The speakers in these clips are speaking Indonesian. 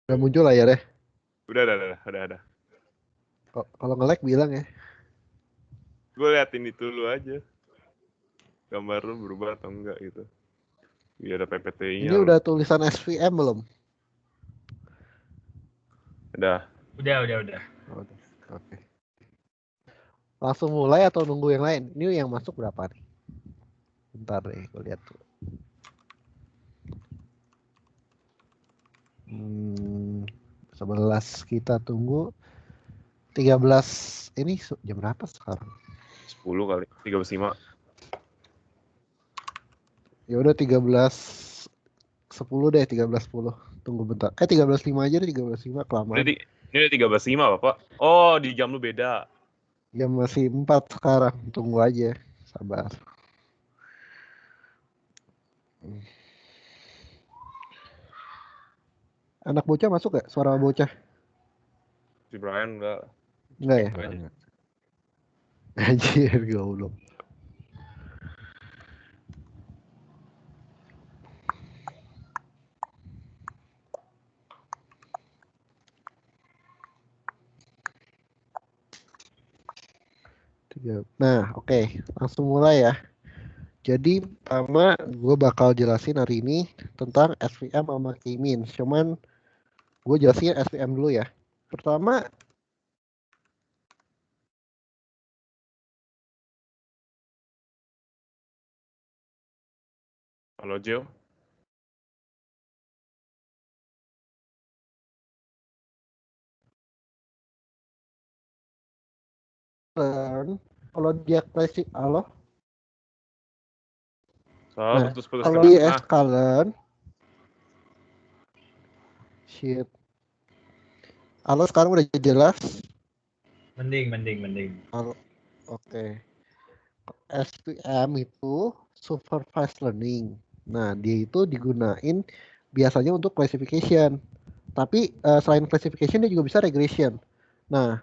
Udah muncul layarnya. Udah. Kalau nge-lag bilang ya. Gue liatin itu dulu aja. Gambar lu berubah atau enggak gitu. Biar ada PPT-nya Ini lo. udah tulisan SVM belum? Udah. Udah. Oh, udah. Oke. Langsung mulai atau nunggu yang lain? Ini yang masuk berapa nih? Bentar deh, gue lihat tuh. 11 kita tunggu. 13 ini jam berapa sekarang? 10 kali. 35. Ya udah 13:10 deh, 13:10. Tunggu bentar. 13:05 aja deh, 13:05 kelamaan. Ini udah 13:05 Bapak. Oh, di jam lu beda. Jam masih 4 sekarang. Tunggu aja. Sabar. Anak bocah masuk gak? Suara bocah? Si Brian enggak. Enggak ya? Gitu aja. Enggak. Anjir, goblok. Nah, oke. Langsung mulai ya. Jadi pertama gue bakal jelasin hari ini tentang SVM sama K-means. Cuman gue jelasin SVM dulu ya. Pertama, Halo Jo. kalau dia klasik, halo? Nah, Putus-putus kalau di tengah. Escalon, shit. Halo, sekarang udah jelas? Mending. Halo, oke. SVM itu supervised learning. Nah, dia itu digunain biasanya untuk classification. Tapi selain classification dia juga bisa regression. Nah,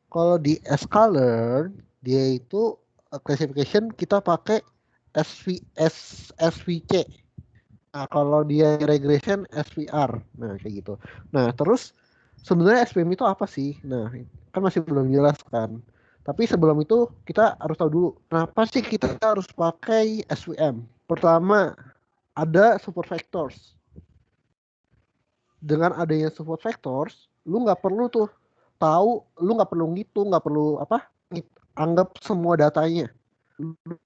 kalau di Scalearn dia itu classification kita pakai SVC. Nah, kalau dia regression SVR. Nah, kayak gitu. Nah, terus sebenarnya SVM itu apa sih? Nah, kan masih belum jelas kan. Tapi sebelum itu kita harus tahu dulu kenapa sih kita harus pakai SVM. Pertama, ada support factors. Dengan adanya support factors, lu nggak perlu tuh tahu, lu nggak perlu ngitung, nggak perlu anggap semua datanya.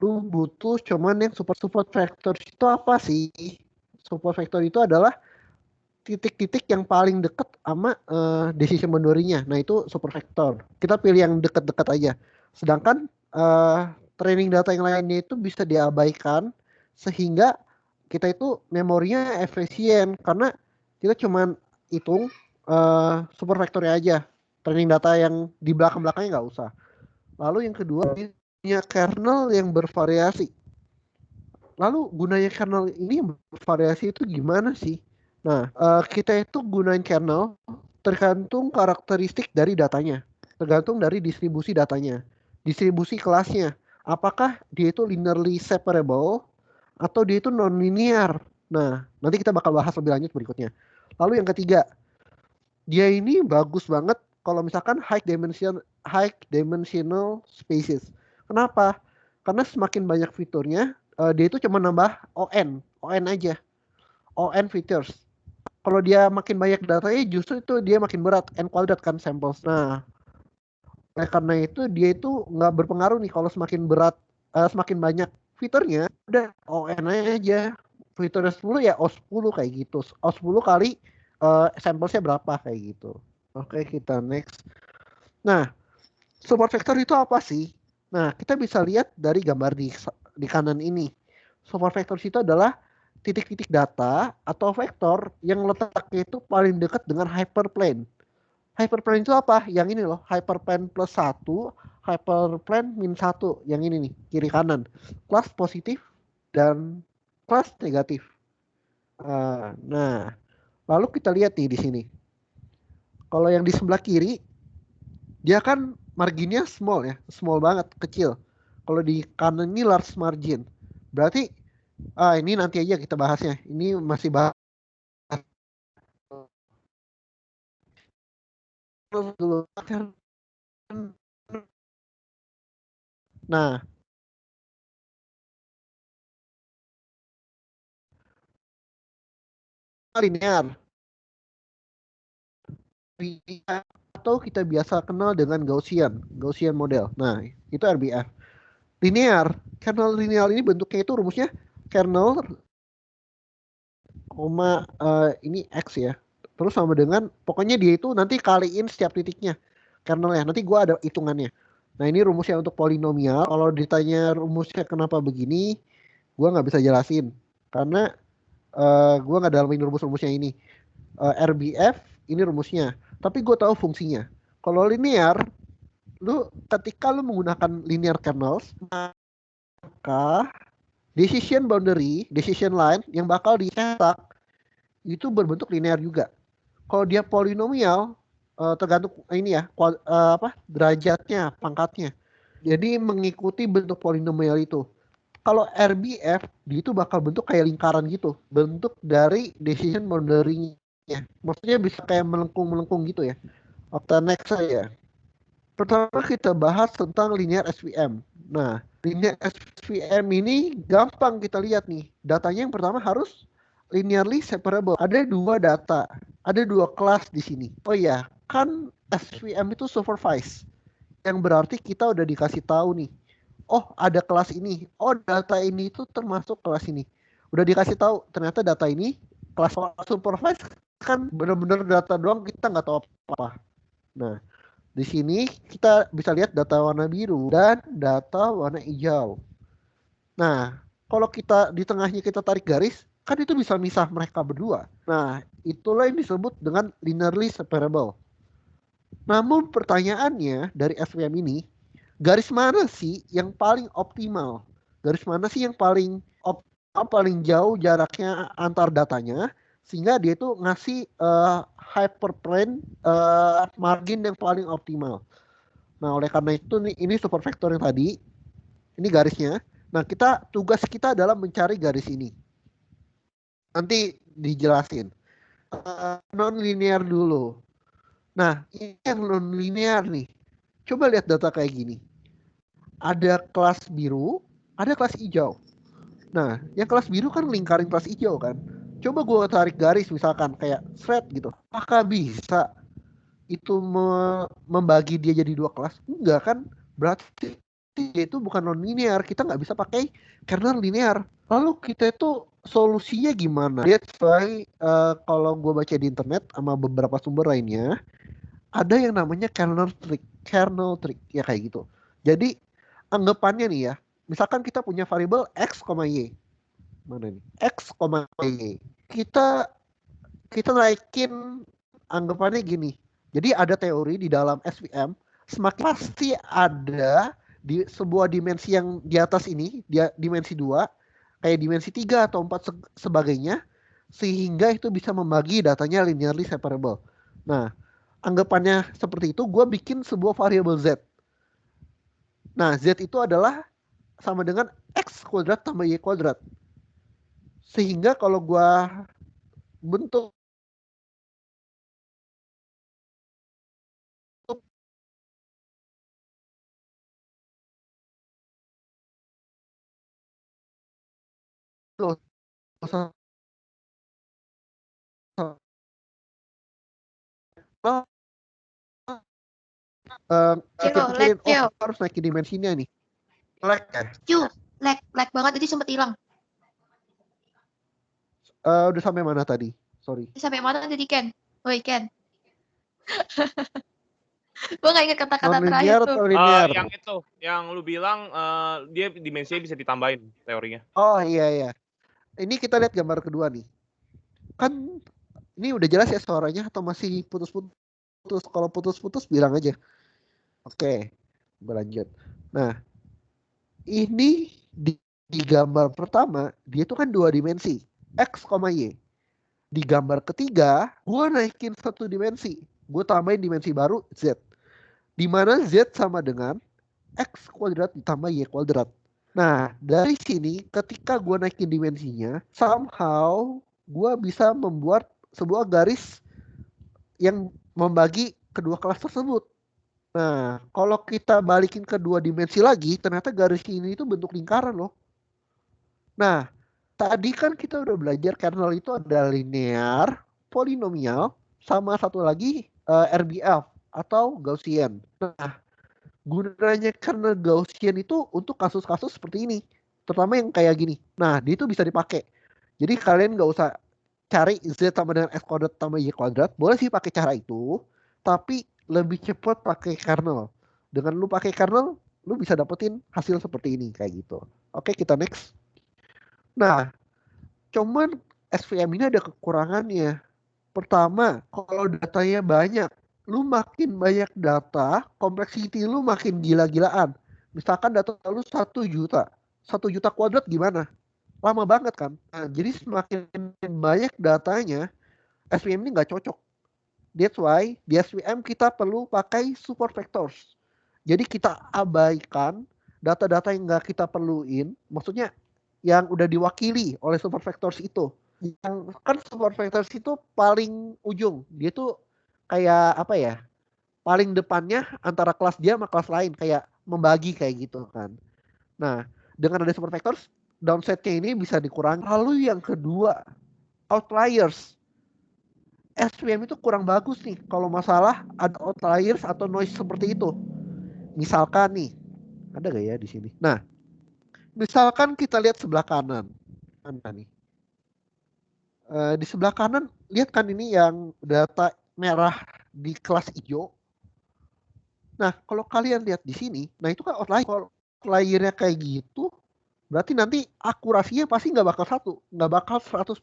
Lu butuh cuman yang support factors itu apa sih? Support factor itu adalah titik-titik yang paling dekat sama decision boundary-nya. Nah, itu super factor. Kita pilih yang dekat-dekat aja. Sedangkan training data yang lainnya itu bisa diabaikan sehingga kita itu memorinya efisien karena kita cuma hitung super factor-nya aja. Training data yang di belakang-belakangnya nggak usah. Lalu yang kedua, punya kernel yang bervariasi. Lalu gunanya kernel ini yang bervariasi itu gimana sih? Nah, kita itu gunain kernel tergantung karakteristik dari datanya, tergantung dari distribusi datanya, distribusi kelasnya. Apakah dia itu linearly separable atau dia itu non-linear? Nah, nanti kita bakal bahas lebih lanjut berikutnya. Lalu yang ketiga, dia ini bagus banget kalau misalkan high dimensional spaces. Kenapa? Karena semakin banyak fiturnya, dia itu cuma nambah ON aja, ON features. Kalau dia makin banyak datanya, justru itu dia makin berat, n kuadrat kan samples. Nah, karena itu dia itu nggak berpengaruh nih kalau semakin berat, semakin banyak fiturnya, udah ON aja. Fiturnya 10 ya O10 kayak gitu. O10 kali samplesnya berapa kayak gitu. Oke, kita next. Nah, support vector itu apa sih? Nah, kita bisa lihat dari gambar di kanan ini. Support vector itu adalah titik-titik data atau vektor yang letaknya itu paling dekat dengan hyperplane. Hyperplane itu apa? Yang ini loh, hyperplane +1, hyperplane -1. Yang ini nih, kiri kanan. Kelas positif dan kelas negatif. Nah, lalu kita lihat nih di sini. Kalau yang di sebelah kiri, dia kan marginnya small ya, small banget, kecil. Kalau di kanan ini large margin. Berarti ini nanti aja kita bahasnya. Ini masih bahas dulu. Nah, linear atau kita biasa kenal dengan Gaussian model. Nah, itu RBF. Linear, kernel linear ini bentuknya itu rumusnya kernel koma ini X ya. Terus sama dengan pokoknya dia itu nanti kaliin setiap titiknya kernelnya. Nanti gua ada hitungannya. Nah, ini rumusnya untuk polinomial. Kalau ditanya rumusnya kenapa begini, gua nggak bisa jelasin karena gua nggak dalamin rumus-rumusnya ini. RBF ini rumusnya, tapi gue tahu fungsinya. Kalau linear, ketika lu menggunakan linear kernels, maka decision boundary, decision line yang bakal dicetak itu berbentuk linear juga. Kalau dia polinomial, tergantung ini ya, derajatnya, pangkatnya. Jadi mengikuti bentuk polinomial itu. Kalau RBF, dia itu bakal bentuk kayak lingkaran gitu, bentuk dari decision boundary-nya. Maksudnya bisa kayak melengkung-melengkung gitu ya. Oke, next saya. Pertama kita bahas tentang linear SVM. Nah, linear SVM ini gampang kita lihat nih. Datanya yang pertama harus linearly separable. Ada dua data, ada dua kelas di sini. Oh iya, kan SVM itu supervised. Yang berarti kita udah dikasih tahu nih. Oh, ada kelas ini. Oh, data ini itu termasuk kelas ini. Udah dikasih tahu, ternyata data ini kelas supervised kan benar-benar data doang, kita nggak tahu apa. Nah, di sini kita bisa lihat data warna biru dan data warna hijau. Nah, kalau kita di tengahnya kita tarik garis, kan itu bisa misah mereka berdua. Nah, itulah yang disebut dengan linearly separable. Namun pertanyaannya dari SVM ini, garis mana sih yang paling optimal? Garis mana sih yang paling optimal, paling jauh jaraknya antar datanya, sehingga dia itu ngasih hyperplane margin yang paling optimal. Nah, oleh karena itu ini supervektor yang tadi, ini garisnya. Nah, tugas kita adalah mencari garis ini. Nanti dijelasin. Non-linear dulu. Nah, ini yang non-linear nih. Coba lihat data kayak gini. Ada kelas biru, ada kelas hijau. Nah, yang kelas biru kan lingkarin kelas hijau kan. Coba gue tarik garis misalkan kayak thread gitu. Apakah bisa itu membagi dia jadi dua kelas? Enggak kan? Berarti dia itu bukan non-linear. Kita nggak bisa pakai kernel linear. Lalu kita itu solusinya gimana? That's why kalau gue baca di internet sama beberapa sumber lainnya, ada yang namanya kernel trick ya kayak gitu. Jadi anggapannya nih ya, misalkan kita punya variabel x, y. Mana nih? X, y. Kita naikin anggapannya gini. Jadi ada teori di dalam SVM, semakin pasti ada di sebuah dimensi yang di atas ini, dia dimensi 2, kayak dimensi 3 atau 4 sebagainya, sehingga itu bisa membagi datanya linearly separable. Nah, anggapannya seperti itu, gue bikin sebuah variabel Z. Nah, Z itu adalah sama dengan X kuadrat tambah Y kuadrat. Sehingga kalau gue bentuk pikir-pikirin, oh harus naikin dimensinya nih. Lag ya? Lag banget, tadi sempat hilang. Udah sampai mana tadi? Sorry. Sampai mana tadi Ken? Woi Ken. Gue gak ingat kata-kata terakhir tuh. Yang itu, yang lu bilang dia dimensinya bisa ditambahin teorinya. Oh iya. Ini kita lihat gambar kedua nih. Kan ini udah jelas ya suaranya atau masih putus-putus? Kalau putus-putus bilang aja. Oke, berlanjut. Nah, ini di gambar pertama, dia itu kan 2 dimensi. X, Y. Di gambar ketiga, gue naikin 1 dimensi. Gue tambahin dimensi baru, Z. Di mana Z sama dengan X kuadrat ditambah Y kuadrat. Nah, dari sini ketika gue naikin dimensinya, somehow gue bisa membuat sebuah garis yang membagi kedua kelas tersebut. Nah, kalau kita balikin ke dua dimensi lagi, ternyata garis ini itu bentuk lingkaran loh. Nah, tadi kan kita udah belajar kernel itu ada linear, polinomial, sama satu lagi RBF atau Gaussian. Nah, gunanya kernel Gaussian itu untuk kasus-kasus seperti ini, terutama yang kayak gini. Nah, dia itu bisa dipakai. Jadi kalian nggak usah cari Z sama dengan X kuadrat tambah Y kuadrat. Boleh sih pakai cara itu, tapi lebih cepat pakai kernel. Dengan lu pakai kernel, lu bisa dapetin hasil seperti ini kayak gitu. Oke, kita next. Nah, cuman SVM ini ada kekurangannya. Pertama, kalau datanya banyak, lu makin banyak data, complexity lu makin gila-gilaan. Misalkan data lu 1 juta. 1 juta kuadrat gimana? Lama banget kan? Nah, jadi semakin banyak datanya, SVM ini nggak cocok. That's why di SVM kita perlu pakai support vectors. Jadi kita abaikan data-data yang nggak kita perluin, maksudnya yang udah diwakili oleh support vectors itu. Yang kan support vectors itu paling ujung, dia tuh kayak apa ya? Paling depannya antara kelas dia sama kelas lain, kayak membagi kayak gitu kan. Nah, dengan ada support vectors, downside-nya ini bisa dikurangi. Lalu yang kedua, outliers. SVM itu kurang bagus nih kalau masalah ada outliers atau noise seperti itu. Misalkan nih, ada gak ya di sini? Nah, misalkan kita lihat sebelah kanan. Mana nih? Di sebelah kanan, lihat kan ini yang data merah di kelas hijau. Nah, kalau kalian lihat di sini, nah itu kan outlier. Kalau outlier-nya kayak gitu, berarti nanti akurasinya pasti nggak bakal 100%.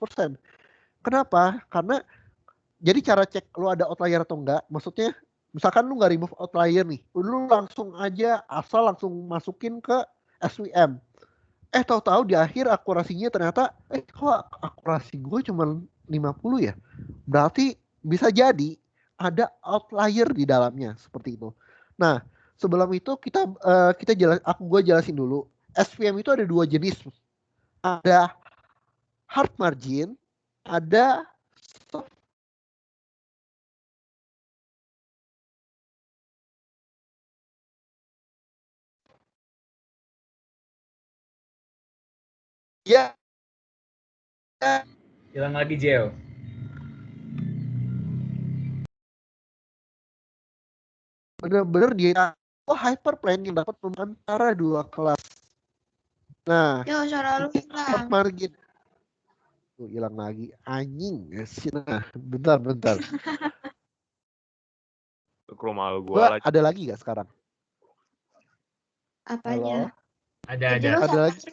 Kenapa? Karena jadi cara cek lu ada outlier atau enggak, maksudnya misalkan lu nggak remove outlier nih, lu langsung aja asal langsung masukin ke SVM. Tahu-tahu di akhir akurasinya ternyata kok akurasi gue cuma 50 ya. Berarti bisa jadi ada outlier di dalamnya seperti itu. Nah, sebelum itu gue jelasin dulu. SVM itu ada dua jenis. Ada hard margin, ada soft. Ya. Hilang lagi Jeo. Bener-bener dia hyperplane yang dapat antara dua kelas. Nah, Yo, suara lu hilang. margin tuh hilang lagi anjing. Nah, bentar. Ke rumah gua lagi. Ada lagi nggak sekarang? Apanya? Ada. Ada lagi.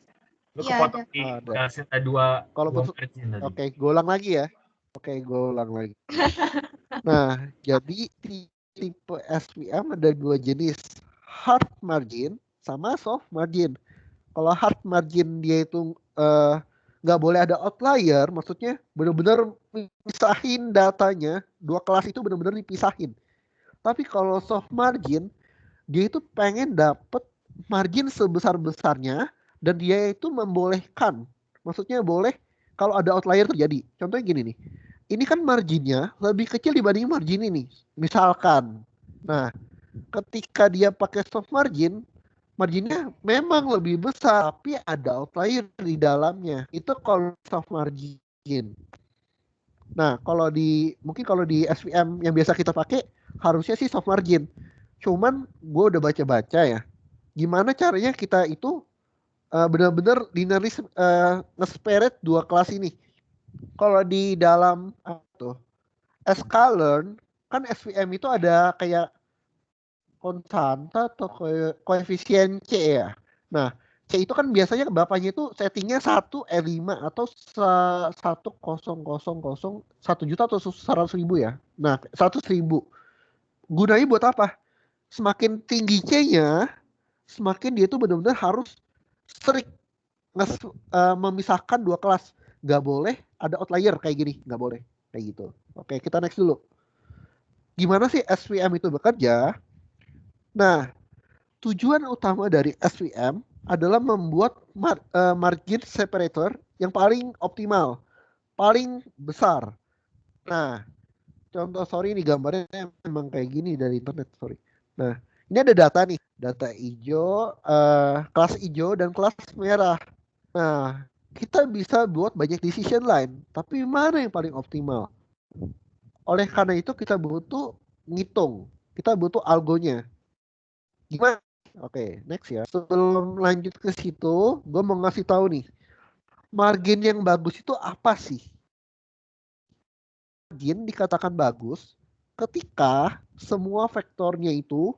Lu Iya, kepotong di dua margin tadi. Oke, gue ulang lagi ya. Nah, jadi tipe SVM ada dua jenis, hard margin sama soft margin. Kalau hard margin dia itu nggak boleh ada outlier, maksudnya benar-benar misahin datanya, dua kelas itu benar-benar dipisahin. Tapi kalau soft margin, dia itu pengen dapet margin sebesar-besarnya dan dia itu membolehkan, maksudnya boleh kalau ada outlier terjadi. Contohnya gini nih, ini kan marginnya lebih kecil dibanding margin ini, misalkan. Nah, ketika dia pakai soft margin, marginnya memang lebih besar, tapi ada outlier di dalamnya. Itu kalau soft margin. Nah, mungkin kalau di SVM yang biasa kita pakai, harusnya sih soft margin. Cuman gue udah baca-baca ya, gimana caranya kita itu benar-benar linearis nge-separate dua kelas ini. Kalau di dalam sklearn kan SVM itu ada kayak konstanta atau koefisien C ya. Nah, C itu kan biasanya bapaknya itu settingnya 1 E5 atau 1 juta atau 100.000 ya. Nah, 100.000. Gunanya buat apa? Semakin tinggi C-nya, semakin dia itu benar-benar harus strict memisahkan dua kelas. Nggak boleh ada outlier kayak gini, nggak boleh kayak gitu. Oke, kita next dulu. Gimana sih SVM itu bekerja? Nah, tujuan utama dari SVM adalah membuat margin separator yang paling optimal, paling besar. Nah, Contoh, sorry ini gambarnya memang kayak gini dari internet, sorry. Nah, ini ada data nih, data hijau, kelas hijau dan kelas merah. Nah, kita bisa buat banyak decision line, tapi mana yang paling optimal? Oleh karena itu kita butuh ngitung, kita butuh algonya. Gimana? Oke, next ya. Sebelum lanjut ke situ, gue mau ngasih tahu nih, margin yang bagus itu apa sih? Margin dikatakan bagus ketika semua vektornya itu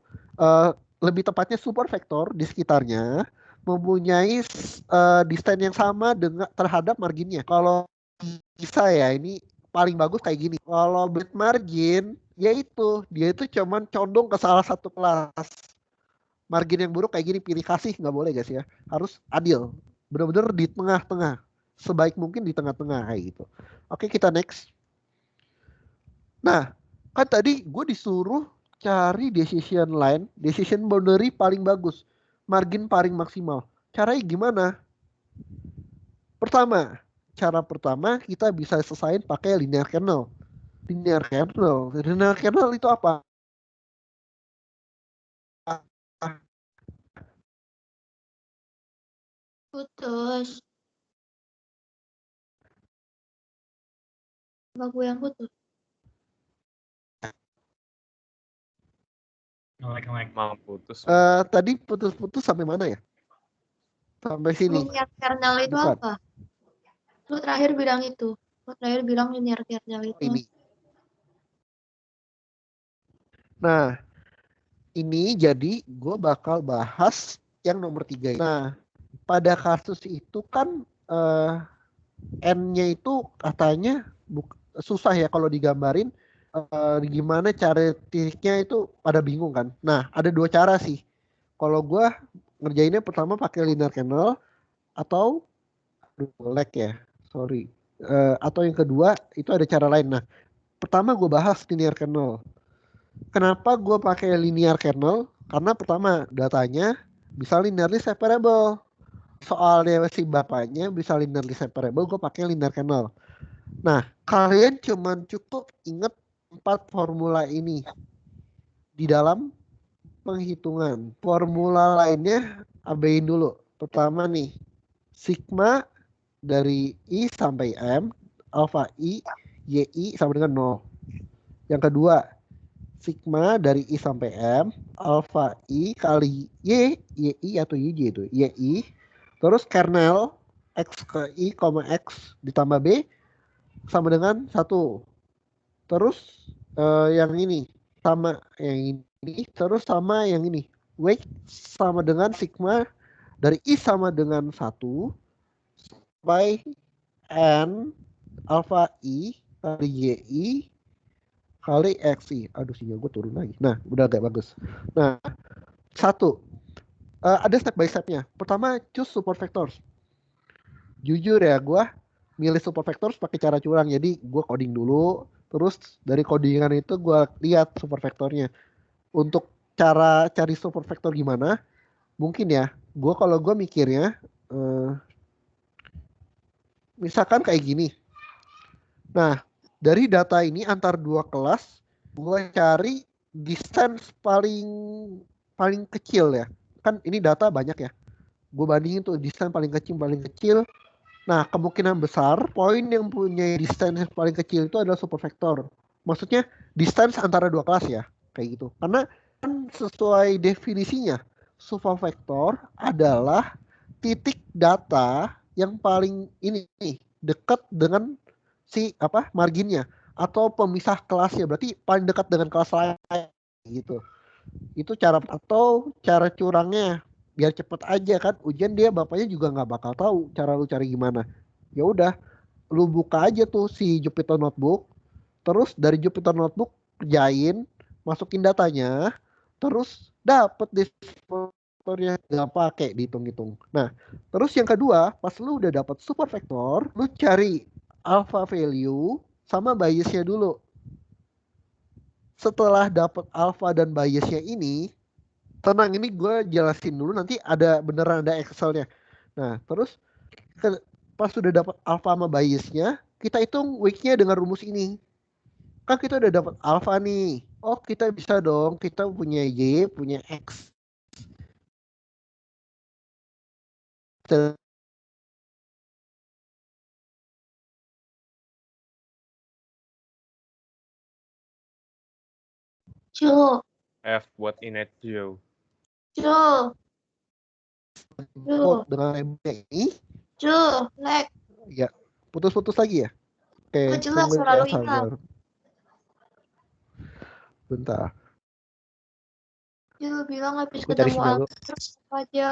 lebih tepatnya super vektor di sekitarnya mempunyai distance yang sama dengan terhadap marginnya. Kalau bisa ya, ini paling bagus kayak gini. Kalau bit margin, yaitu dia itu cuman condong ke salah satu kelas. Margin yang buruk kayak gini pilih kasih, nggak boleh guys ya. Harus adil. Benar-benar di tengah-tengah. Sebaik mungkin di tengah-tengah kayak gitu. Oke, kita next. Nah, kan tadi gue disuruh cari decision line, decision boundary paling bagus, margin paling maksimal. Caranya gimana? Cara pertama kita bisa selesaiin pakai linear kernel. Linear kernel itu apa? Putus. Apa gue yang putus? Mau putus. Tadi putus-putus sampai mana ya? Sampai sini. Linear kernel itu Bukan. apa? Lu terakhir bilang itu. Lu terakhir bilang linear kernel itu. Ini. Nah, ini jadi gue bakal bahas yang nomor 3. Nah, pada kasus itu kan N-nya itu katanya susah ya kalau digambarin. Gimana cara titiknya itu pada bingung kan. Nah, ada dua cara sih. Kalau gue ngerjainnya pertama pakai linear kernel atau lag ya, sorry. Atau yang kedua itu ada cara lain. Nah, pertama gue bahas linear kernel. Kenapa gue pakai linear kernel? Karena pertama datanya bisa linearly separable. Soalnya si bapaknya bisa linearly separable, gue pakai linear kernel. Nah, kalian cuman cukup inget 4 formula ini di dalam penghitungan. Formula lainnya abain dulu. Pertama nih, sigma dari I sampai M, alpha I, YI sama dengan 0. Yang kedua, sigma dari I sampai M, alpha I kali Y, YI atau YJ itu, YI. Terus kernel X ke I, X ditambah B sama dengan 1. Terus yang ini sama yang ini, terus sama yang ini. Weight sama dengan sigma dari I sama dengan 1 sampai N alpha I kali YI kali XI. Aduh sinyal gue turun lagi. Nah, udah agak bagus. Nah, 1. Ada step by stepnya. Pertama, choose super vectors. Jujur ya, gue milih super vectors pakai cara curang. Jadi gue coding dulu, terus dari codingan itu gue lihat super vectornya. Untuk cara cari super vector gimana? Mungkin ya, kalau gue mikirnya, misalkan kayak gini. Nah, dari data ini antar dua kelas, gue cari distance paling kecil ya. Kan ini data banyak ya. Gue bandingin tuh distance paling kecil. Nah, kemungkinan besar poin yang punya distance paling kecil itu adalah super vector. Maksudnya distance antara dua kelas ya, kayak gitu. Karena kan sesuai definisinya, super vector adalah titik data yang paling ini nih, dekat dengan si marginnya atau pemisah kelasnya, berarti paling dekat dengan kelas lain gitu. Itu cara curangnya. Biar cepet aja kan, ujian dia bapaknya juga nggak bakal tahu cara lu cari gimana. Ya udah, lu buka aja tuh si Jupyter Notebook, terus dari Jupyter Notebook kerjain, masukin datanya, terus dapet deh vektornya, nggak pakai dihitung-hitung. Nah, terus yang kedua, pas lu udah dapet super vektor, lu cari alpha value sama biasnya dulu. Setelah dapet alpha dan biasnya ini, tenang, ini gue jelasin dulu, nanti beneran ada Excelnya. Nah, terus pas sudah dapat alpha sama biasnya, kita hitung weightnya dengan rumus ini. Kan kita udah dapat alfa nih. Oh, kita bisa dong. Kita punya Y, punya X. Cu, F buat inet Geo. cu, Code dengan labelnya I. cu, lag. Ya, putus-putus lagi ya? Oke, Oh, jelas, tunggu selalu ya, hilang. sabar. Bentar. Cu bilang habis Aku cari ketemu sinyal dulu. Alfa terus apa aja.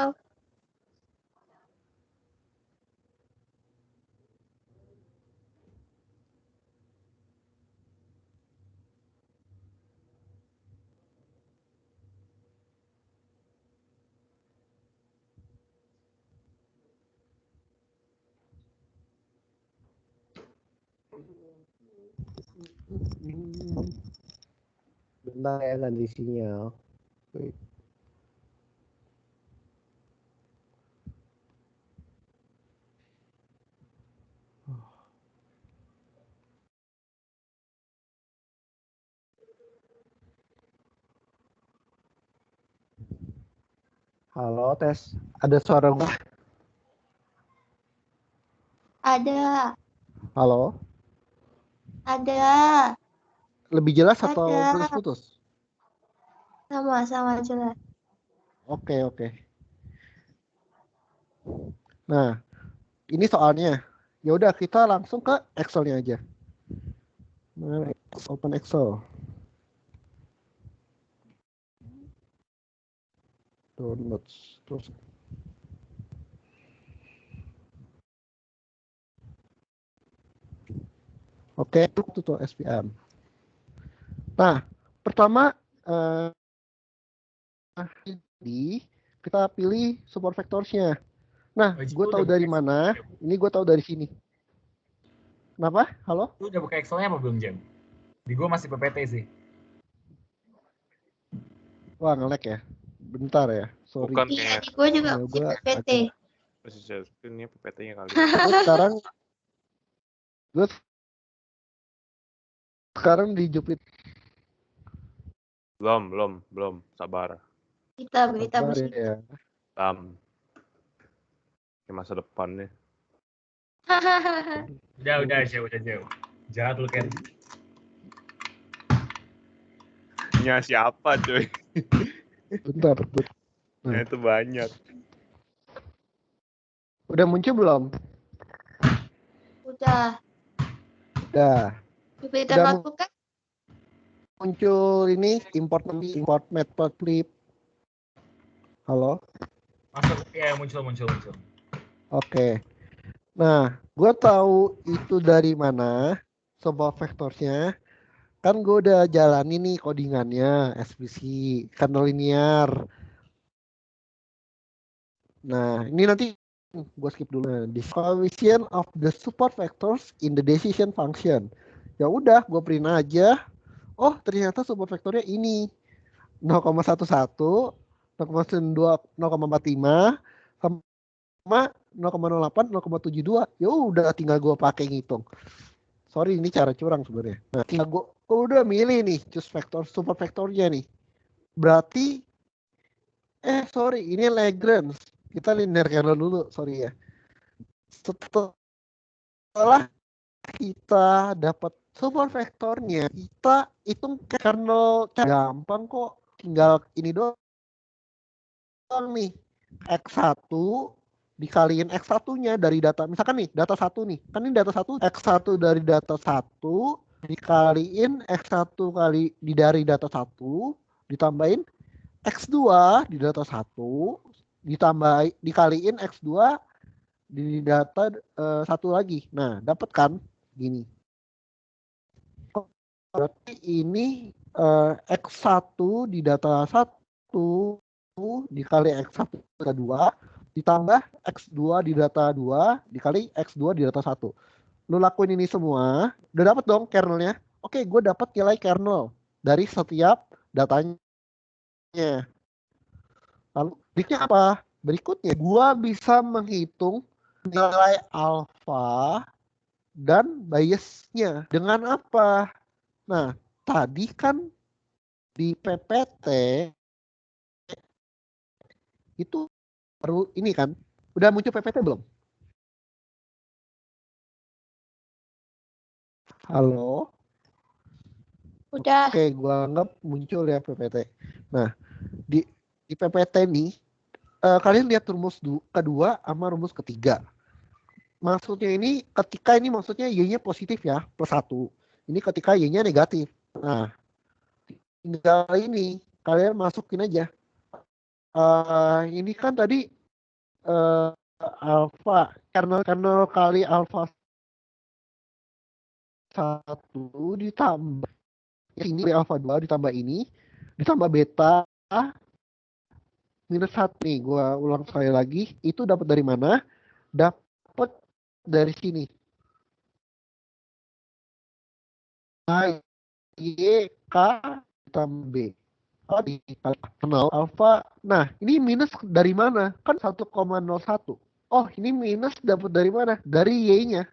Bentar ya, ganti sinyal. Wait. Halo, tes. Ada suara gua? Ada, Halo? ada, Lebih jelas atau ada. putus-putus? Sama jelas. Oke, oke. Nah, ini soalnya. Ya udah, kita langsung ke Excel-nya aja. Nah, open Excel. Downloads. Terus. Oke, tuh SPM. Nah, pertama ini kita pilih support vectors-nya. Nah, gue tahu dari mana? Ini gue tahu dari sini. Kenapa? Halo? Lu udah buka Excel-nya apa belum, Jam? Di gue masih PPT sih. Wah, nge-lag ya. Bentar ya. Sorry. Bukan Iya, kayak di gue juga Ya, masih gua PPT. ini PPT-nya kali. Gue sekarang di Jupit. Belum. Sabar. Kita Sabar masih. ya. Ke masa depannya. Udah jauh. Jahat lu, Ken. Punya siapa, coy? Bentar. Ya, itu banyak. Udah muncul belum? Udah. Udah Matbook kan? muncul ini import matplotlib. Halo? Masuk, ya muncul. Oke. Nah, gue tahu itu dari mana support vectorsnya. Kan gue udah jalani nih codingannya, SVC, kernel linear. Nah, ini nanti gue skip dulu. Nah, the coefficient of the support vectors in the decision function. Ya udah, gue print aja. Oh, ternyata support vektornya ini 0,11, 0,92, 0,45 sama 0,08, 0,72. Ya udah tinggal gue pakai ngitung. Sorry, ini cara curang sebenarnya. Nah, tinggal gue udah milih nih choose vector support vektornya nih. Berarti sorry, ini Lagrange. Kita linear kernel dulu, sorry ya. Setelah kita dapat support vektornya, kita hitung kernel gampang kok. Tinggal ini doang nih. X1 dikaliin X1-nya dari data. Misalkan nih, data 1 nih. Kan ini data 1, X1 dari data 1 dikaliin X1 kali dari data 1 ditambahin X2 di data 1 dikaliin X2 di data 1 lagi. Nah, dapat kan gini. Berarti ini X1 di data 1 dikali X1 di data 2 ditambah X2 di data 2 dikali X2 di data 1. Lu lakuin ini semua, udah dapat dong kernelnya. Oke, gue dapat nilai kernel dari setiap datanya. Lalu berikutnya apa? Berikutnya gue bisa menghitung nilai alfa dan biasnya. Dengan apa? Nah, tadi kan di PPT itu baru ini kan, udah muncul PPT belum? Halo? Udah. Oke, gua anggap muncul ya PPT. Nah, di PPT nih, kalian lihat rumus kedua sama rumus ketiga. Maksudnya ini ketika ini maksudnya Y-nya positif ya, plus 1. Ini ketika Y-nya negatif. Nah, tinggal ini kalian masukin aja. Ini kan tadi alfa, kernel kali alfa 1 ditambah ini alfa 2 ditambah ini ditambah beta minus 1 nih. Gua ulang sekali lagi, itu dapat dari mana? Dapat dari sini. Y, K, ditambah B. Oh, di kenal alfa. Nah, ini minus dari mana? Kan 1,01. Oh, ini minus dapat dari mana? Dari Y-nya.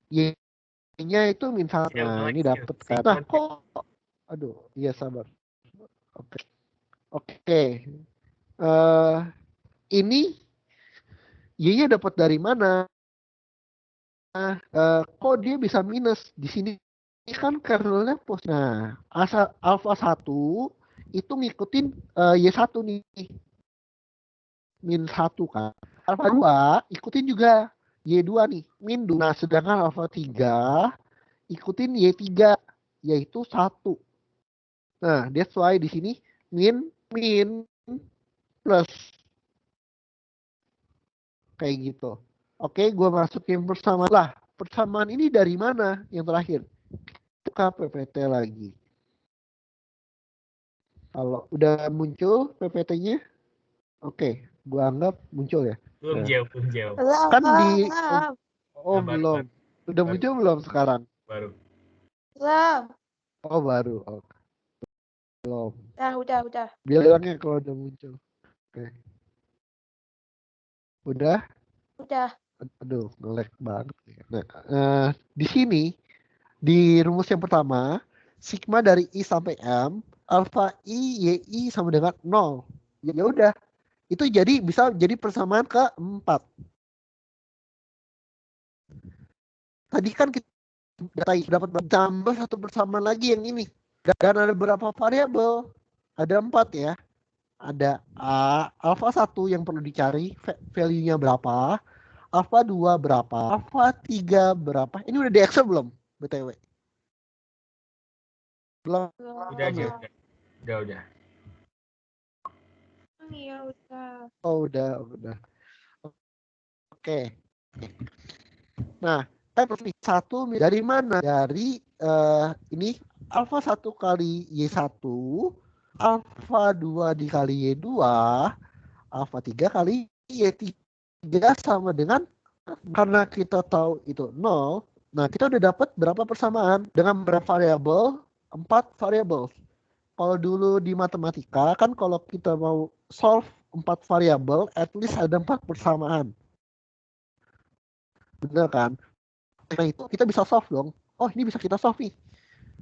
Y-nya itu min 1. Nah, ini dapat kan. Nah, kok aduh, iya sabar. Oke. Oke. Ini Y-nya dapat dari mana? Kok dia bisa minus? Di sini kan kernelnya positif. Nah, alpha 1 itu ngikutin Y1 nih. Min 1 kan. Alpha 2 ikutin juga Y2 nih. Min 2. Nah, sedangkan alpha 3 ikutin Y3 yaitu 1. Nah, that's why di sini min plus kayak gitu. Oke, gue masukin persamaan lah. Persamaan ini dari mana yang terakhir? Buka PPT lagi. Kalau udah muncul PPT-nya, oke, gua anggap muncul ya. Belum Nah, jauh. kan di Nah, belum. Udah muncul belum sekarang? Baru. Belum. Oh, baru. Oh, belum. Udah. Bilangnya kalau udah muncul. Oke. Udah? Udah. Aduh, nge-lag banget. Nah, di sini di rumus yang pertama, sigma dari I sampai M, alfa I, YI sama dengan 0. Ya udah, itu bisa jadi persamaan ke-4. Tadi kan kita dapat tambah satu persamaan lagi yang ini. Dan ada berapa variabel? Ada 4 ya. Ada alfa 1 yang perlu dicari, value-nya berapa, alfa 2 berapa, alfa 3 berapa. Ini udah di Excel belum, BTW? Belum. Udah aja. Udah. Iya, udah. Oh, udah. Oke. Nah, kan satu dari mana? Dari ini alfa 1 kali Y1, alfa 2 dikali Y2, alfa 3 kali Y3 sama dengan, karena kita tahu itu 0, nah kita udah dapat berapa persamaan dengan berapa variabel? 4 variabel. Kalau dulu di matematika kan kalau kita mau solve 4 variabel, at least ada 4 persamaan. Bener kan? Nah itu kita bisa solve dong. Oh ini bisa kita solve nih.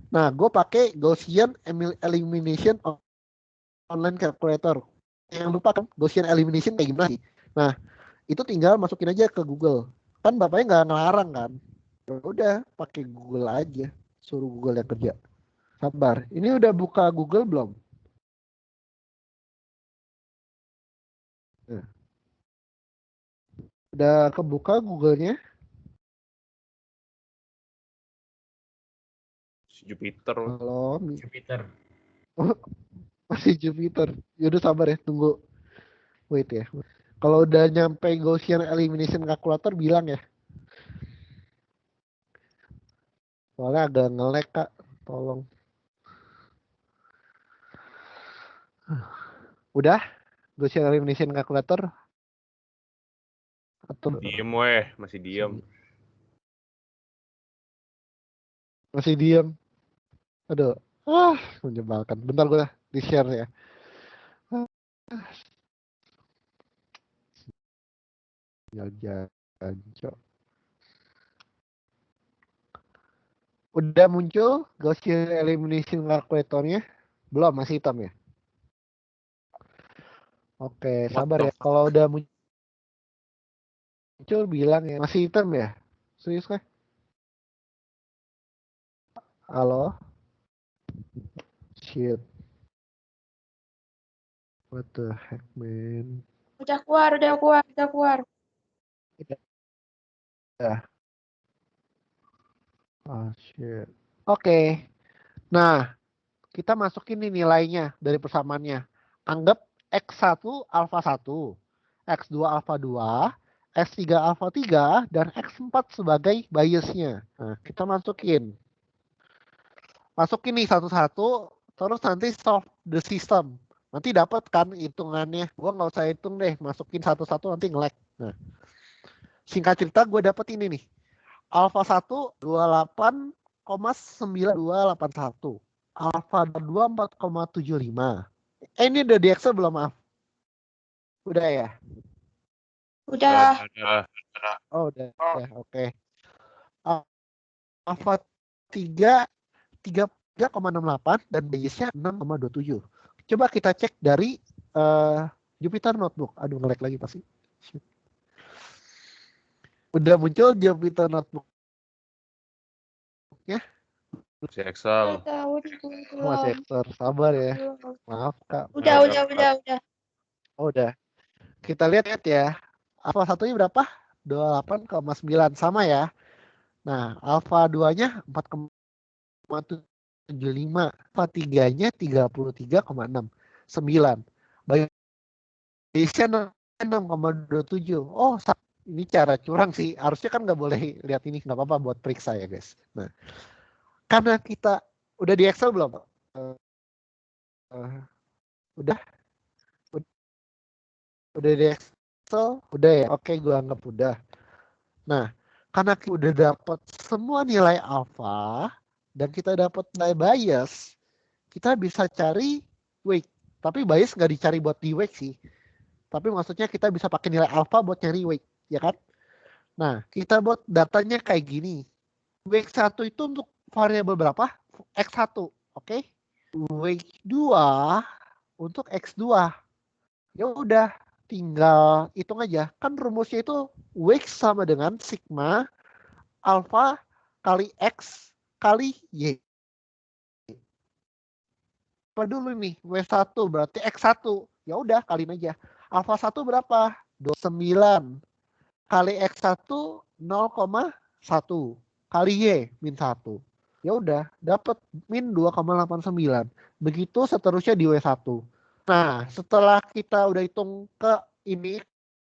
Nah gue pakai Gaussian Elimination Online Calculator. Yang lupa kan Gaussian Elimination kayak gimana sih? Nah itu tinggal masukin aja ke Google. Kan bapaknya nggak ngelarang kan? Ya udah pakai Google aja. Suruh Google yang kerja. Sabar. Ini udah buka Google belum? Nah. Udah kebuka Google-nya? Jupiter. Halo. Jupiter. Oh, masih Jupiter. Yaudah sabar ya, tunggu. Wait ya. Kalau udah nyampe Gaussian Elimination Calculator bilang ya. Soalnya agak nge-lag Kak, tolong. Udah? Gaussian Elimination Calculator? Atau Diem masih diem. masih diem? Aduh, menyebalkan. Bentar gue di-share ya. Jajan, cok. Udah muncul Gaussian Elimination Calculator-nya? Belum, masih hitam ya? Oke, What sabar the ya. Kalau udah muncul bilang ya. Masih hitam ya? Serius kah? Halo? Shit. What the heck, man? Udah keluar. Ya. Oh, shit. Oke. Nah, kita masukin nih nilainya dari persamaannya. Anggap X1 alfa 1, X2 alfa 2, X3 alfa 3, dan X4 sebagai biasnya. Nah, kita masukin. Masukin nih satu-satu, terus nanti solve the system. Nanti dapat kan hitungannya. Gua nggak usah hitung deh, masukin satu-satu nanti nge-lag. Nah, singkat cerita gue dapet ini nih. Alpha 1 28,9281. Alpha 2 4,75. Ini udah di Excel belum, maaf? Udah ya? Udah. Oh, udah. Ya, oke. Alpha 3 3,68 dan base-nya 6,27. Coba kita cek dari Jupyter Notebook. Aduh, nge-lag lagi pasti. Udah muncul Jupyter Notebook. Ya? Si Excel. Masih Excel, sabar ya. Maaf, Kak. Udah. Oh, udah. Kita lihat ya. Alpha 1-nya berapa? 28,9 sama ya. Nah, alpha 2-nya 4,75. Alpha 3-nya 33,6. 9. Base-nya 6,27. Oh, ini cara curang sih. Harusnya kan nggak boleh lihat ini. Nggak apa-apa buat periksa ya, guys. Nah, karena kita udah di Excel belum? Udah? Udah di Excel? Udah ya? Oke, gue anggap udah. Nah, karena kita udah dapat semua nilai alfa dan kita dapat nilai bias, kita bisa cari weight. Tapi bias nggak dicari buat di weight sih. Tapi maksudnya kita bisa pakai nilai alfa buat nyari weight, ya kan? Nah, kita buat datanya kayak gini. Weight 1 itu untuk variabel berapa? X1, oke? Weight 2 untuk X2. Ya udah, tinggal hitung aja. Kan rumusnya itu weight sama dengan sigma alpha kali X kali Y. Apa dulu nih? W1 berarti X1. Ya udah, kaliin aja. Alpha 1 berapa? 29. Kali X1 0,1. Kali Y min 1. Ya udah, dapat min 2,89. Begitu seterusnya di W1. Nah, setelah kita udah hitung ke ini,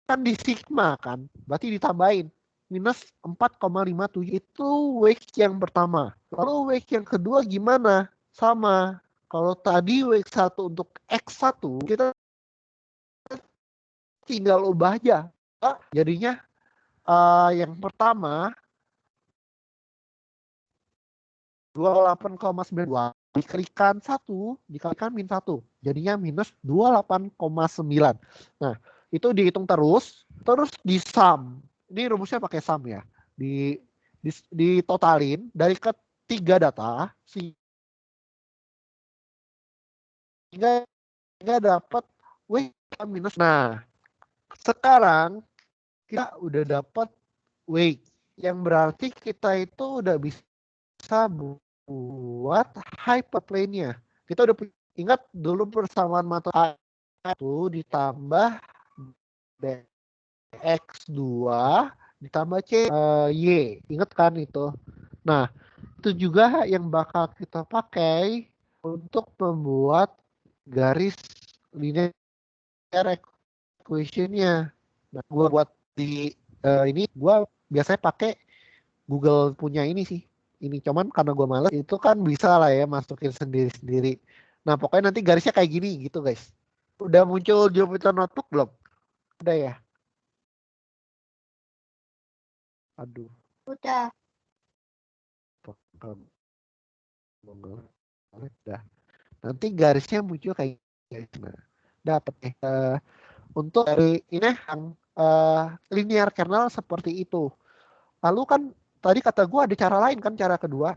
kan di sigma kan, berarti ditambahin minus 4,57 itu weight yang pertama. Lalu weight yang kedua gimana? Sama. Kalau tadi weight 1 untuk X1 kita tinggal ubah aja. Jadinya yang pertama 28,92 dikalikan 1 dikalikan min 1 jadinya minus 28,9. Nah, itu dihitung terus di sum. Ini rumusnya pakai sum ya. Di totalin dari ketiga data sehingga dapat weight minus. Nah, sekarang kita udah dapat weight yang berarti kita itu udah bisa buat hyperplane-nya. Kita udah ingat dulu persamaan mata A itu ditambah X2 ditambah Y. Ingat kan itu? Nah, itu juga yang bakal kita pakai untuk membuat garis linear equation-nya. Nah, gua buat di ini gua biasanya pakai Google punya ini sih. Ini cuman karena gue males itu kan bisa lah ya masukin sendiri-sendiri. Nah, pokoknya nanti garisnya kayak gini gitu, guys. Udah muncul Jupyter Notebook belum? Udah ya? Aduh. Udah. Udah. Nanti garisnya muncul kayak gini. Dapat nih. Untuk dari ini yang linear kernel seperti itu. Lalu kan tadi kata gue ada cara lain kan, cara kedua.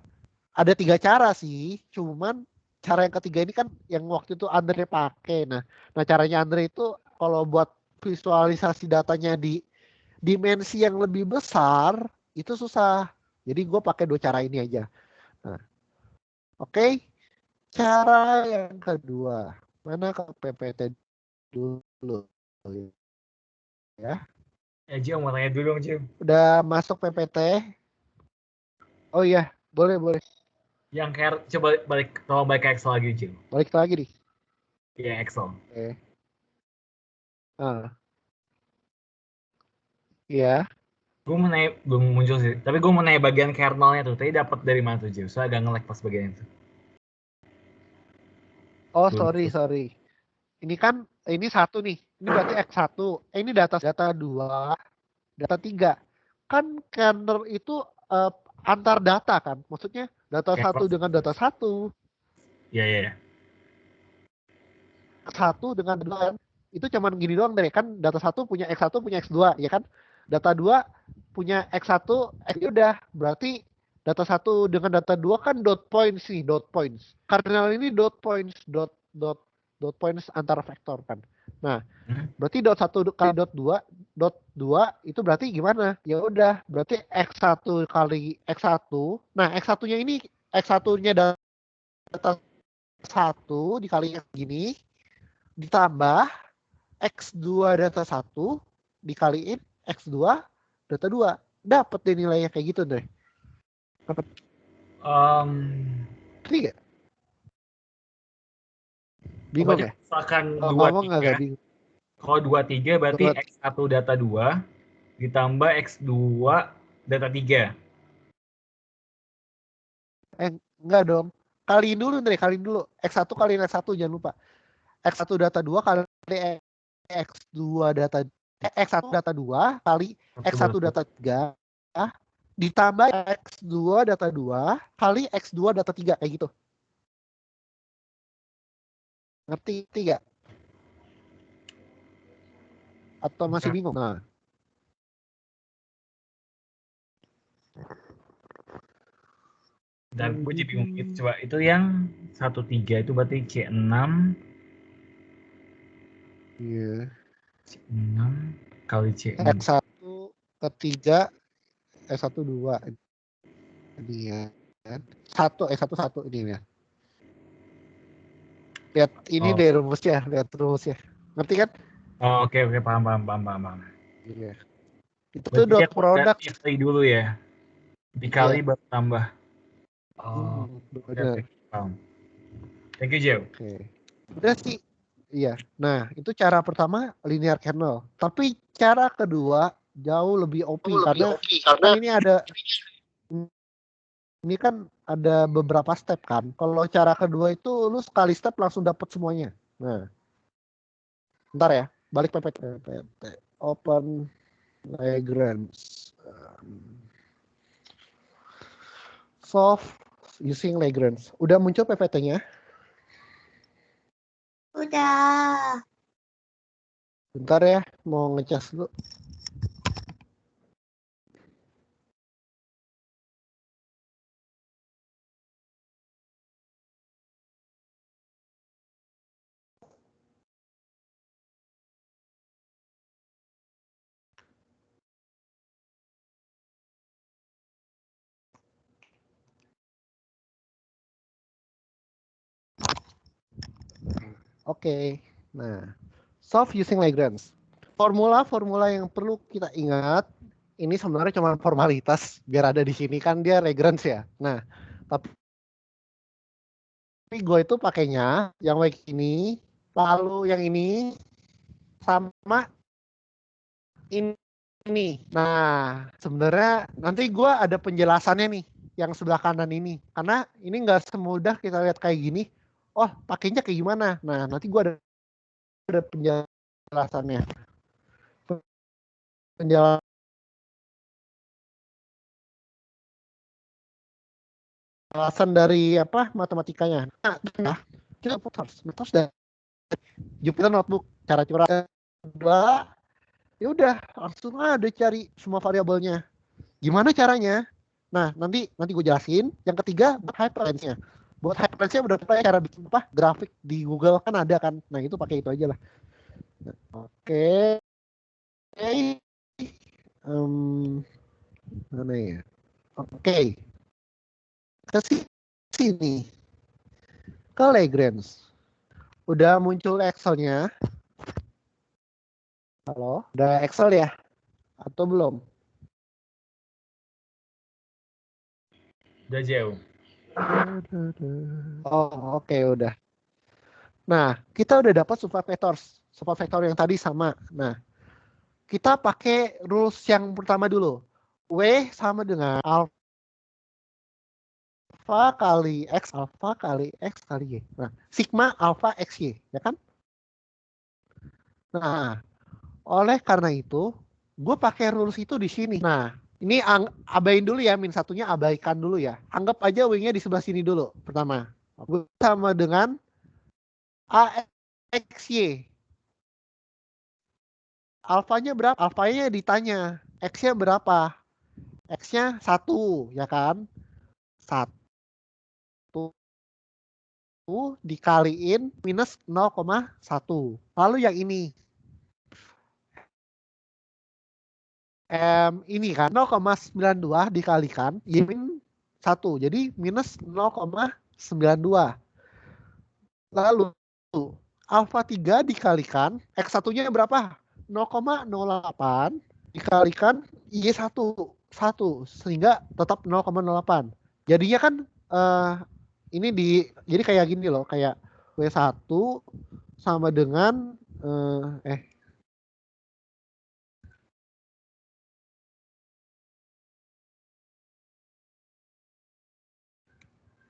ada 3 cara sih, cuman cara yang ketiga ini kan yang waktu itu Andre pakai. Nah caranya Andre itu kalau buat visualisasi datanya di dimensi yang lebih besar itu susah. Jadi gue pakai 2 cara ini aja. Nah, oke. Cara yang kedua, mana ke PPT dulu ya? Jim mau tanya dulu dong, Jim. Udah masuk PPT? Oh iya, boleh. Yang kayak coba tolong balik ke Excel lagi, Jim. Balik lagi nih. Iya, Excel. Oke. Iya. Gue mau nanya, belum muncul sih. Tapi gue mau nanya bagian kernelnya tuh. Tadi dapat dari mana tuh, Jim? Soalnya agak nge-lag pas bagian itu. Oh, Belum. sorry. Ini kan ini 1 nih. Ini berarti X1. Ini data 2, data 3. Kan kernel itu antar data kan. Maksudnya data 1 dengan data 1. Iya. X1 dengan data 2 kan. Itu cuman gini doang deh. Kan data 1 punya X1 punya X2, ya kan? Data 2 punya X1, udah. Berarti data 1 dengan data 2 kan dot points nih, dot points. Kernel ini dot points, dot points antar vektor kan. Nah, berarti dot 1 kali dot 2 itu berarti gimana? Ya udah, berarti X1 kali X1. Nah, X1-nya ini X1-nya data 1 dikali gini ditambah X2 data 1 dikaliin X2 data 2. Dapat deh nilainya kayak gitu deh. Dapat. Ngerti gak? Bingung ya? Misalkan Ngomong 2, 3. bingung. Kalau 2, 3 berarti X1 data 2 ditambah X2 data 3. Enggak dong. Kaliin dulu. X1 kali X1 jangan lupa. X1 data 2 kali X2 data X1 data 2 kali X1 data 3 ditambah X2 data 2 kali X2 data 3 kayak gitu. Ngerti gak? Atau masih bingung? Nah. Dan gue jadi bingung itu. Coba itu yang 1,3 itu berarti C6. Iya. C6 kali C6. X1 ketiga X1 2. Ini ya. 1 ini ya. Lihat ini deh rumusnya, Ngerti kan? Oh, oke, paham. Iya. Itu berarti dot product dulu ya. Dikali baru tambah. Oh, benar. Paham. Thank you, Joe. Oke. Udah sih. Iya. Nah, itu cara pertama linear kernel. Tapi cara kedua jauh lebih OP karena ini kan ada beberapa step kan. Kalau cara kedua itu lu sekali step langsung dapat semuanya. Nah. Bentar ya, balik PPT. Open Lagrange. Solve using Lagrange. Udah muncul PPT-nya? Udah. Bentar ya, mau ngecas dulu. Oke. Nah, solve using Lagrange. Formula yang perlu kita ingat, ini sebenarnya cuma formalitas biar ada di sini kan dia Lagrange ya. Nah, tapi gue itu pakainya yang ini, lalu yang ini sama ini. Nah, sebenarnya nanti gue ada penjelasannya nih yang sebelah kanan ini. Karena ini nggak semudah kita lihat kayak gini. Oh, pakainya kayak gimana? Nah, nanti gue ada penjelasannya. Penjelasan dari apa matematikanya. Nah, kita metode dan Jupyter Notebook cara kedua ya udah langsung ada cari semua variabelnya. Gimana caranya? Nah, nanti gue jelasin. Yang ketiga, buat hyperlink-nya. Buat hyperlink-nya berapa cara bikin apa? Grafik di Google kan ada kan. Nah, itu pakai itu aja lah. Oke. Mana ya? Oke. Ke sini. Ke Lagrange. Udah muncul Excel-nya. Halo? Udah Excel ya? Atau belum? Udah jauh. Oh, oke, udah. Nah, kita udah dapat supervector yang tadi sama. Nah, kita pakai rules yang pertama dulu. W sama dengan alpha kali X kali Y. Nah, sigma alpha XY, ya kan? Nah, oleh karena itu, gue pakai rules itu di sini. Nah, ini abain dulu ya, min satunya abaikan dulu ya. Anggap aja W-nya di sebelah sini dulu, pertama. Gue sama dengan AXY. Alfanya berapa? Alfanya ditanya. X-nya berapa? X-nya 1, ya kan? 1 dikaliin minus 0,1. Lalu yang ini. Ini kan 0,92 dikalikan min 1. Jadi minus 0,92. Lalu alfa 3 dikalikan X1-nya berapa? 0,08 dikalikan Y1 1 sehingga tetap 0,08. Jadinya kan ini jadi kayak gini loh, kayak W1 sama dengan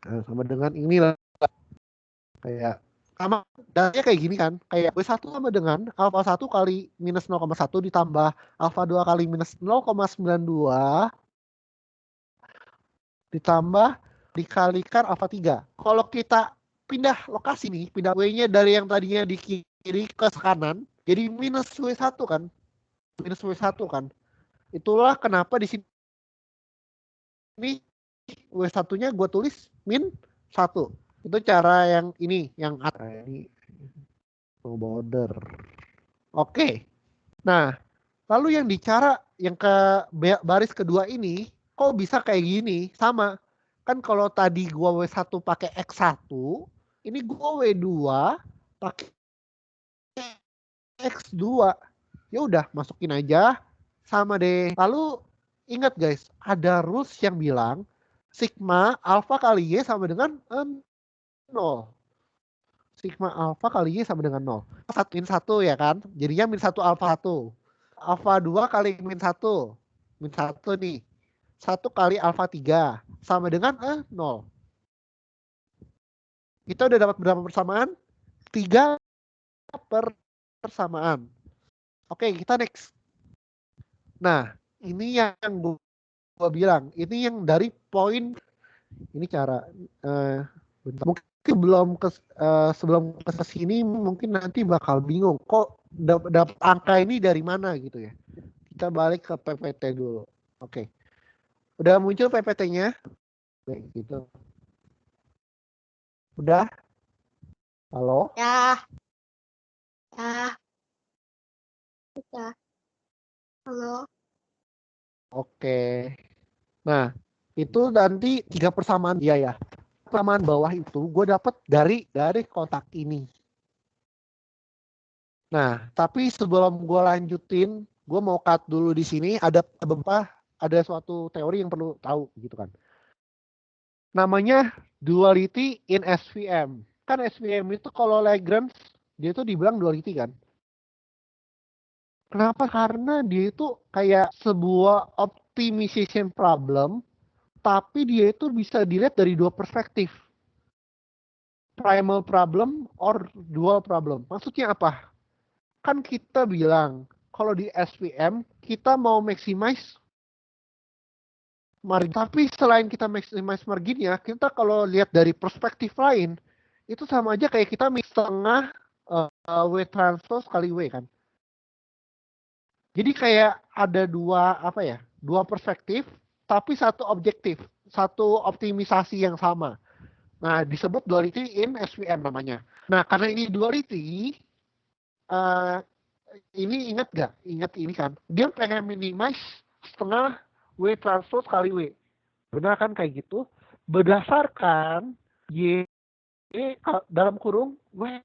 sama dengan inilah, kayak sama datanya kayak gini kan, kayak W1 sama dengan alfa 1 kali minus 0,1 ditambah alfa 2 kali minus 0,92 ditambah dikalikan alfa 3. Kalau kita pindah lokasi nih, pindah W-nya dari yang tadinya di kiri ke kanan, jadi minus W1 kan. Minus W1 kan. Itulah kenapa di sini W1-nya gue tulis min 1. Itu cara yang ini, yang ini border. Oke. Nah, lalu yang ke baris kedua ini, kok bisa kayak gini? Sama. Kan kalau tadi gua W1 pakai X1, ini gua W2 pakai X2. Ya udah, masukin aja. Sama deh. Lalu ingat guys, ada rules yang bilang sigma alpha kali Y sama dengan 0. Sigma alpha kali Y sama dengan 0. Min 1 ya kan? Jadinya min 1 alpha 1. Alpha 2 kali min 1. Min 1 nih. 1 kali alpha 3 sama dengan 0. Kita udah dapat berapa persamaan? 3 persamaan. Oke, kita next. Nah, ini yang gua bilang. Ini yang dari poin. Ini cara. Mungkin sebelum ke sini mungkin nanti bakal bingung. Kok dapat angka ini dari mana gitu ya. Kita balik ke PPT dulu. Oke. Udah muncul PPT-nya? Baik, gitu. Udah? Halo? Ya. Ya. Udah. Halo. Oke. Nah, itu nanti 3 persamaan dia ya. Persamaan bawah itu gue dapat dari kotak ini. Nah, tapi sebelum gue lanjutin, gue mau cut dulu di sini. Ada suatu teori yang perlu tahu gitu kan. Namanya duality in SVM. Kan SVM itu kalau Lagrange dia itu dibilang duality kan. Kenapa? Karena dia itu kayak sebuah optimization problem, tapi dia itu bisa dilihat dari dua perspektif. Primal problem or dual problem. Maksudnya apa? Kan kita bilang, kalau di SVM, kita mau maximize margin. Tapi selain kita maximize marginnya, kita kalau lihat dari perspektif lain, itu sama aja kayak kita mix setengah W transpose kali W kan. Jadi kayak ada dua perspektif tapi satu objektif, satu optimisasi yang sama. Nah, disebut duality in SVM namanya. Nah, karena ini duality, ini ingat nggak? Ingat ini kan? Dia pengen minimize setengah W transpose kali W. Benar kan kayak gitu? Berdasarkan Y dalam kurung W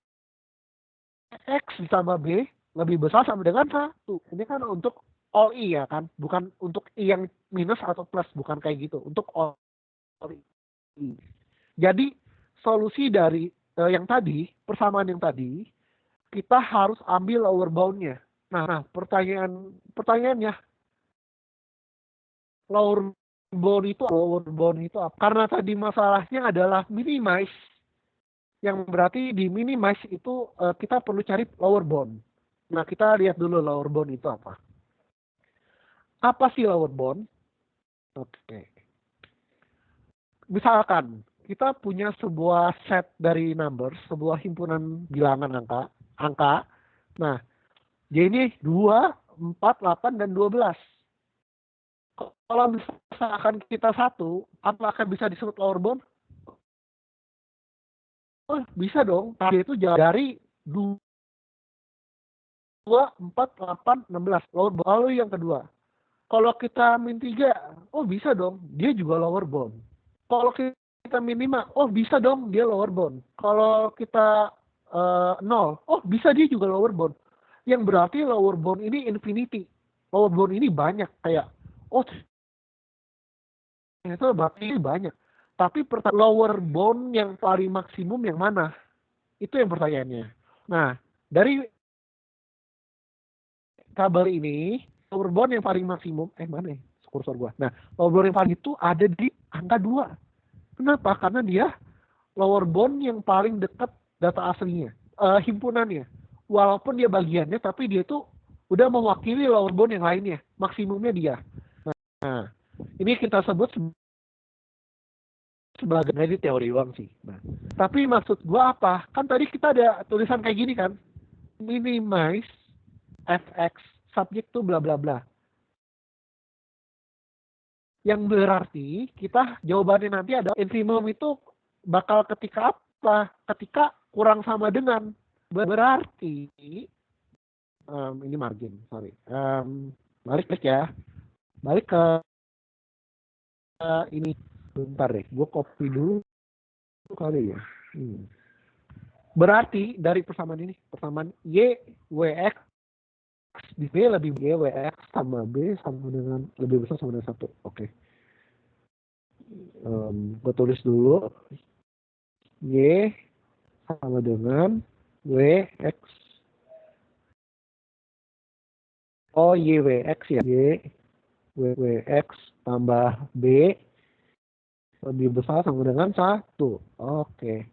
X ditambah B lebih besar sama dengan 1. Ini kan untuk all I ya kan? Bukan untuk I yang minus atau plus. Bukan kayak gitu. Untuk all I. Jadi solusi dari yang tadi, persamaan yang tadi, kita harus ambil lower bound-nya. Nah, pertanyaannya, lower bound itu apa? Karena tadi masalahnya adalah minimize, yang berarti di minimize itu kita perlu cari lower bound. Nah, kita lihat dulu lower bound itu apa. Apa sih lower bound? Oke. Misalkan kita punya sebuah set dari number, sebuah himpunan bilangan angka. Nah, J ini 2, 4, 8, dan 12. Kalau misalkan kita 1, apakah bisa disebut lower bound? Oh, bisa dong. J itu dari 2, 4, 8, 16. Lower bound. Lalu yang kedua. Kalau kita min 3, oh bisa dong. Dia juga lower bound. Kalau kita min 5, oh bisa dong. Dia lower bound. Kalau kita 0, oh bisa dia juga lower bound. Yang berarti lower bound ini infinity. Lower bound ini banyak. Kayak, oh itu berarti ini banyak. Tapi lower bound yang paling maksimum yang mana? Itu yang pertanyaannya. Nah, dari tabel ini, lower bound yang paling maksimum, mana ya kursor gua? Nah, lower bound yang paling itu ada di angka 2. Kenapa? Karena dia lower bound yang paling dekat data aslinya, himpunannya. Walaupun dia bagiannya, tapi dia tuh udah mewakili lower bound yang lainnya. Maksimumnya dia. Nah, ini kita sebut sebagai teori uang sih. Nah, tapi maksud gua apa? Kan tadi kita ada tulisan kayak gini kan, minimize fx subject to bla bla bla. Yang berarti kita jawabannya nanti ada infimum itu bakal ketika apa? Ketika kurang sama dengan. Berarti ini margin, sorry. Balik ya. Balik ke ini. Bentar deh, gue copy dulu kali ya. Berarti dari persamaan Y, WX di B lebih Y, WX sama B sama dengan lebih besar sama dengan 1. Oke. Gue tulis dulu. Y sama dengan WX. Oh, YWX ya. Y, WX tambah B lebih besar sama dengan 1. Oke.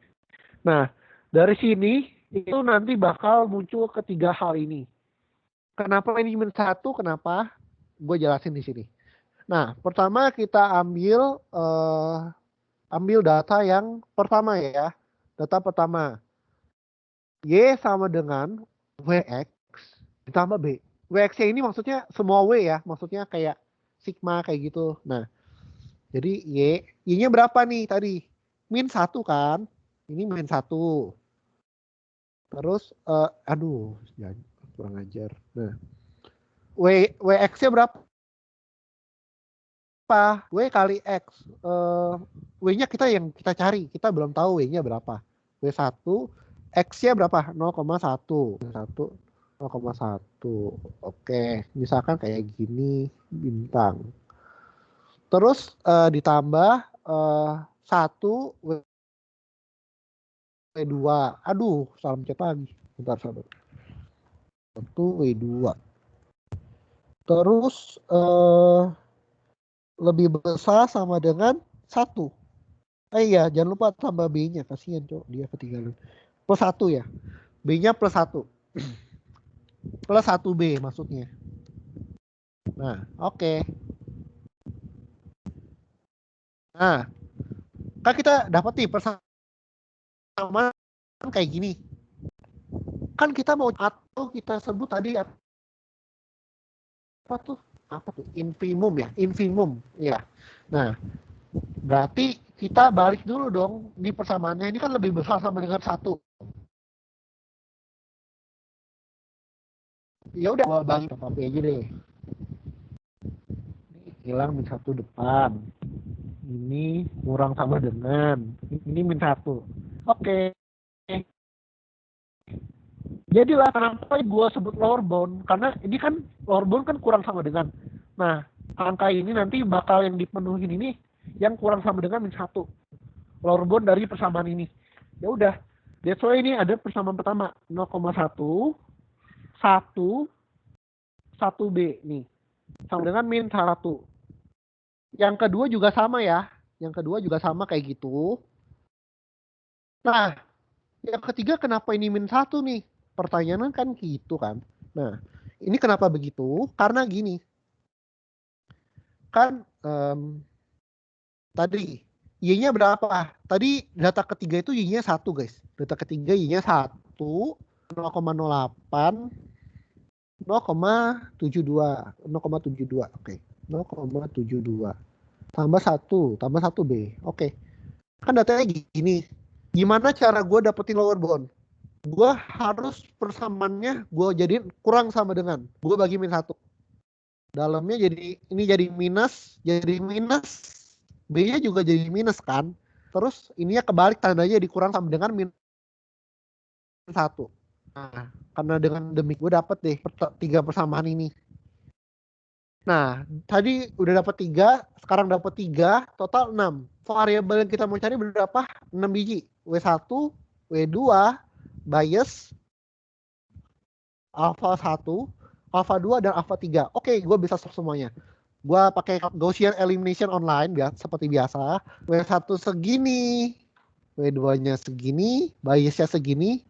Nah, dari sini itu nanti bakal muncul ketiga hal ini. Kenapa ini min 1? Kenapa? Gue jelasin di sini. Nah, pertama kita ambil data yang pertama ya. Data pertama. Y sama dengan WX ditambah B. WX ini maksudnya semua W ya. Maksudnya kayak sigma kayak gitu. Nah, jadi Y-nya berapa nih tadi? Min 1 kan? Ini min 1. Terus, kurang ajar. Nah, WX-nya berapa? W kali X. W-nya yang kita cari. Kita belum tahu W-nya berapa. W1, X-nya berapa? 0,1. 0,1. Oke, misalkan kayak gini, bintang. Terus ditambah 1 W2. Aduh, salah mencet lagi. Bentar, sabar. 1 W2. Terus lebih besar sama dengan 1. Iya, jangan lupa tambah B-nya. Kasihan, Cok. Dia ketinggalan. Plus 1 ya. B-nya plus 1. Plus 1B maksudnya. Nah, oke. Nah, kan kita dapat nih persamaan kayak gini. Kan kita mau atau kita sebut tadi apa tuh? apa tuh? Infimum ya, infimum. Ya. Nah, berarti kita balik dulu dong di persamaannya ini kan lebih besar sama dengan 1. Ya udah gua balik ke papi aja deh. Hilang min 1 depan. Ini kurang sama dengan ini min 1. Oke. Jadilah kenapa gue sebut lower bound, karena ini kan lower bound kan kurang sama dengan. Nah, angka ini nanti bakal yang dipenuhin ini yang kurang sama dengan min 1. Lower bound dari persamaan ini. Ya udah. That's why ini ada persamaan pertama 0,1 1 1B nih. Sama dengan min 1. Yang kedua juga sama ya. Yang kedua juga sama kayak gitu. Nah, yang ketiga kenapa ini min 1 nih? Pertanyaan kan gitu kan. Nah, ini kenapa begitu? Karena gini. Kan tadi Y-nya berapa? Tadi data ketiga itu Y-nya 1 guys. Data ketiga Y-nya 1, 0,08, 0,72, 0,72. Oke. 0,72. Tambah 1B. Oke. Kan datanya gini. Gimana cara gue dapetin lower bound? Gue harus persamaannya gue jadiin kurang sama dengan. Gue bagi min 1. Dalamnya jadi ini jadi minus. B-nya juga jadi minus kan. Terus ininya kebalik tandanya dikurang sama dengan min 1. Nah, karena dengan demi gue dapet deh 3 persamaan ini. Nah, tadi udah dapat 3, sekarang dapat 3, total 6. Variabel yang kita mau cari berapa? 6 biji. W1, W2, bias, alpha 1, alpha 2, dan alpha 3. Oke, gue bisa stop semuanya. Gue pakai Gaussian elimination online, seperti biasa. W1 segini, W2-nya segini, biasnya segini,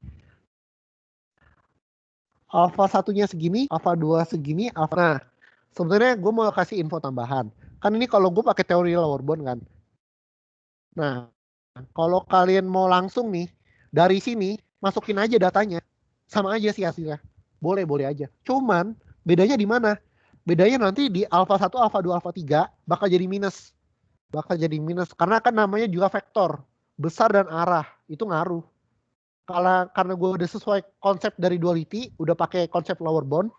alpha 1-nya segini, alpha 2 segini, alpha. Nah, sebenarnya gue mau kasih info tambahan. Kan ini kalau gue pakai teori lower bound kan. Nah, kalau kalian mau langsung nih, dari sini, masukin aja datanya. Sama aja sih hasilnya. Boleh aja. Cuman, bedanya di mana? Bedanya nanti di alpha 1, alpha 2, alpha 3 bakal jadi minus. Karena kan namanya juga vektor. Besar dan arah. Itu ngaruh. Karena gue udah sesuai konsep dari duality, udah pakai konsep lower bound,